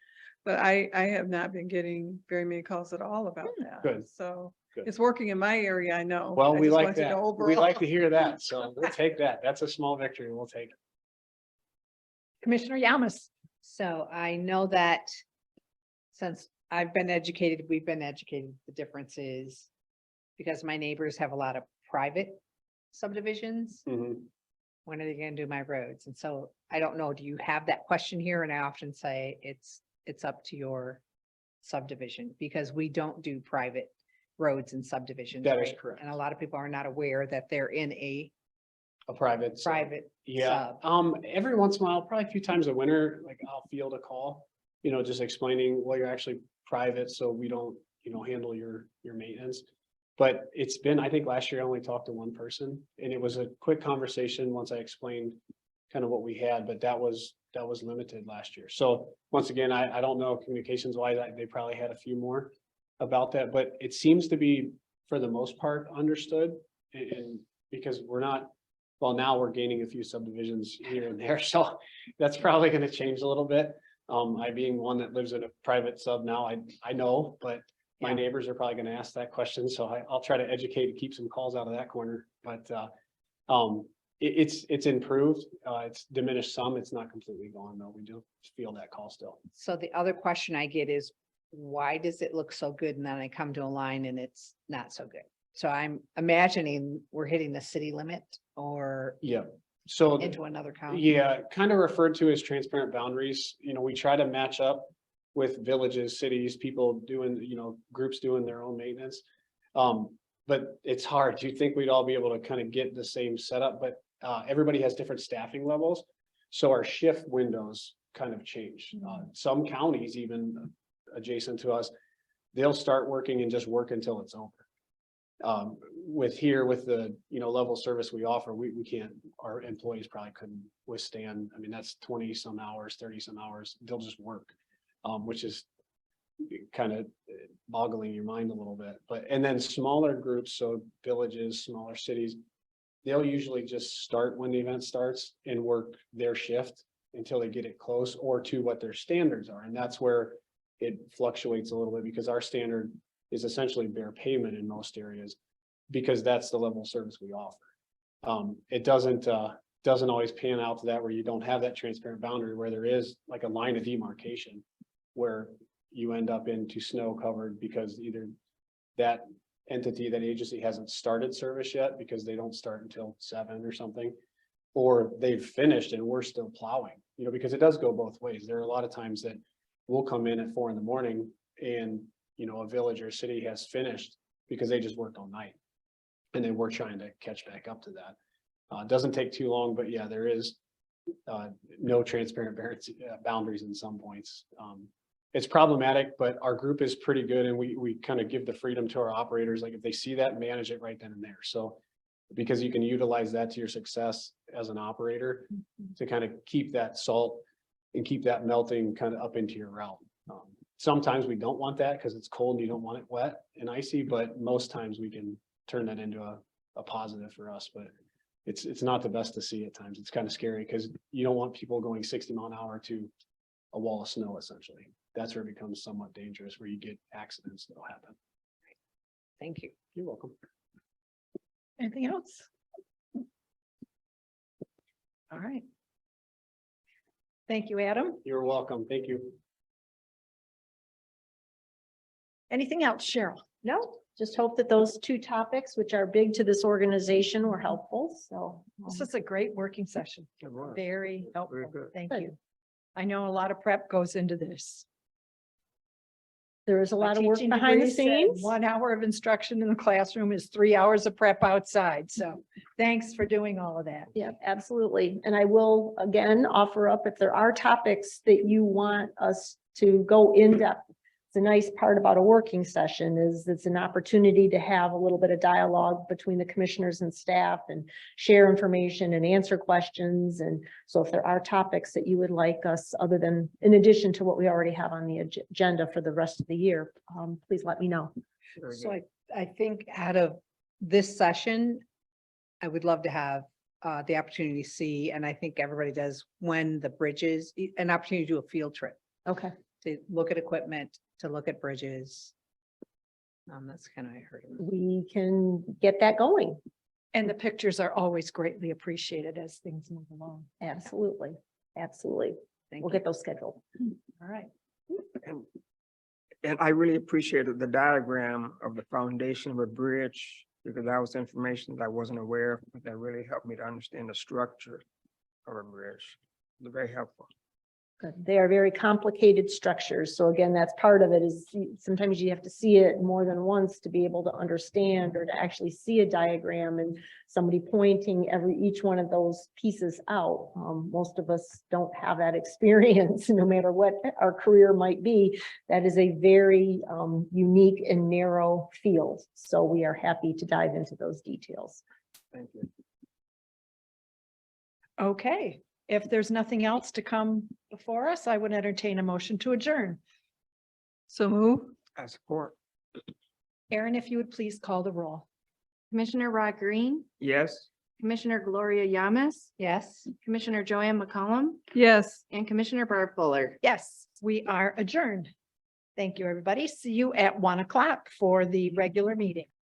but I have not been getting very many calls at all about that. Good. So Good. It's working in my area, I know. Well, I we just like wanted to that. know We like overall. to hear that. So we'll take that. That's a small victory. We'll take it. Commissioner Yamas. So I know that since I've been educated, we've been educated, the difference is because my neighbors have a lot of private subdivisions. When are they gonna do my roads? And so I don't know, do you have that question here? And I often say it's up to your subdivision because we don't do private roads and subdivisions. That is right? correct. And a lot of people are not aware that they're in a Private. private Yeah. sub. Every once in a while, probably a few times a winter, like I'll field a call, you know, just explaining, well, you're actually private, so we don't, you know, handle your maintenance. But it's been, I think last year I only talked to one person and it was a quick conversation once I explained kind of what we had, but that was limited last year. So once again, I don't know communications wise, they probably had a few more about that, but it seems to be for the most part understood. And because we're not, well, now we're gaining a few subdivisions here and there. So that's probably going to change a little bit. I being one that lives in a private sub now, I know, but my neighbors are probably going to ask that question. So I'll try to educate and keep some calls out of that corner. But it's improved. It's diminished some. It's not completely gone though. We do feel that call still. So the other question I get is, why does it look so good? And then I come to a line and it's not so good. So I'm imagining we're hitting the city limit or Yeah. So into another county. yeah, kind of referred to as transparent boundaries. You know, we try to match up with villages, cities, people doing, groups doing their own maintenance. But it's hard. You'd think we'd all be able to kind of get the same setup, but everybody has different staffing levels. So our shift windows kind of change. Some counties, even adjacent to us, they'll start working and just work until it's over. With the, level of service we offer, we can't, our employees probably couldn't withstand. I mean, that's 20 some hours, 30 some hours. They'll just work, which is kind of boggling your mind a little bit. And then smaller groups, so villages, smaller cities, they'll usually just start when the event starts and work their shift until they get it close or to what their standards are. And that's where it fluctuates a little bit, because our standard is essentially bare payment in most areas, because that's the level of service we offer. It doesn't always pan out to that, where you don't have that transparent boundary, where there is like a line of demarcation where you end up into snow covered because either that entity, that agency hasn't started service yet because they don't start until 7 or something, or they've finished and we're still plowing, because it does go both ways. There are a lot of times that we'll come in at 4 a.m. and a village or city has finished because they just worked all night. And then we're trying to catch back up to that. It doesn't take too long, but yeah, there is no transparent boundaries in some points. It's problematic, but our group is pretty good, and we kind of give the freedom to our operators. Like if they see that, manage it right then and there. So because you can utilize that to your success as an operator to kind of keep that salt and keep that melting kind of up into your realm. Sometimes we don't want that because it's cold and you don't want it wet and icy, but most times we can turn that into a positive for us. But it's not the best to see at times. It's kind of scary because you don't want people going 60 miles an hour to a wall of snow, essentially. That's where it becomes somewhat dangerous, where you get accidents that'll happen. Thank you. You're welcome. Anything else? All right. Thank you, Adam. You're welcome. Thank you. Anything else, Cheryl? No, just hope that those 2 topics, which are big to this organization, were helpful. So This is a great working session. It was. Very helpful. Very good. Thank Good. you. I know a lot of prep goes into this. there is a My lot of work teaching behind the degree said scenes. 1 hour of instruction in the classroom is 3 hours of prep outside. So thanks for doing all of that. Yeah, absolutely. And I will again offer up, if there are topics that you want us to go in depth. The nice part about a working session is it's an opportunity to have a little bit of dialogue between the commissioners and staff and share information and answer questions. And so if there are topics that you would like us, other than, in addition to what we already have on the agenda for the rest of the year, please let me know. Very So good. I think out of this session, I would love to have the opportunity to see, and I think everybody does, when the bridges, an opportunity to do a field trip, Okay. to look at equipment, to look at bridges. That's kind of, I heard. We can get that going. And the pictures are always greatly appreciated as things move along. Absolutely. Absolutely. Thank We'll you. get those scheduled. All right. And I really appreciated the diagram of the foundation of a bridge, because that was information that I wasn't aware of, but that really helped me to understand the structure of a bridge. It was very helpful. Good. They are very complicated structures. So again, that's part of it, is sometimes you have to see it more than once to be able to understand, or to actually see a diagram and somebody pointing each one of those pieces out. Most of us don't have that experience, no matter what our career might be. That is a very unique and narrow field. So we are happy to dive into those details. Thank you. Okay. If there's nothing else to come before us, I would entertain a motion to adjourn. So move. I support. Aaron, if you would please call the roll. Commissioner Rod Green, Yes. Commissioner Gloria Yamas, Yes. Commissioner Joanne McCollum, Yes. and Commissioner Barb Fuller. Yes, we are adjourned. Thank you, everybody. See you at 1 o'clock for the regular meeting.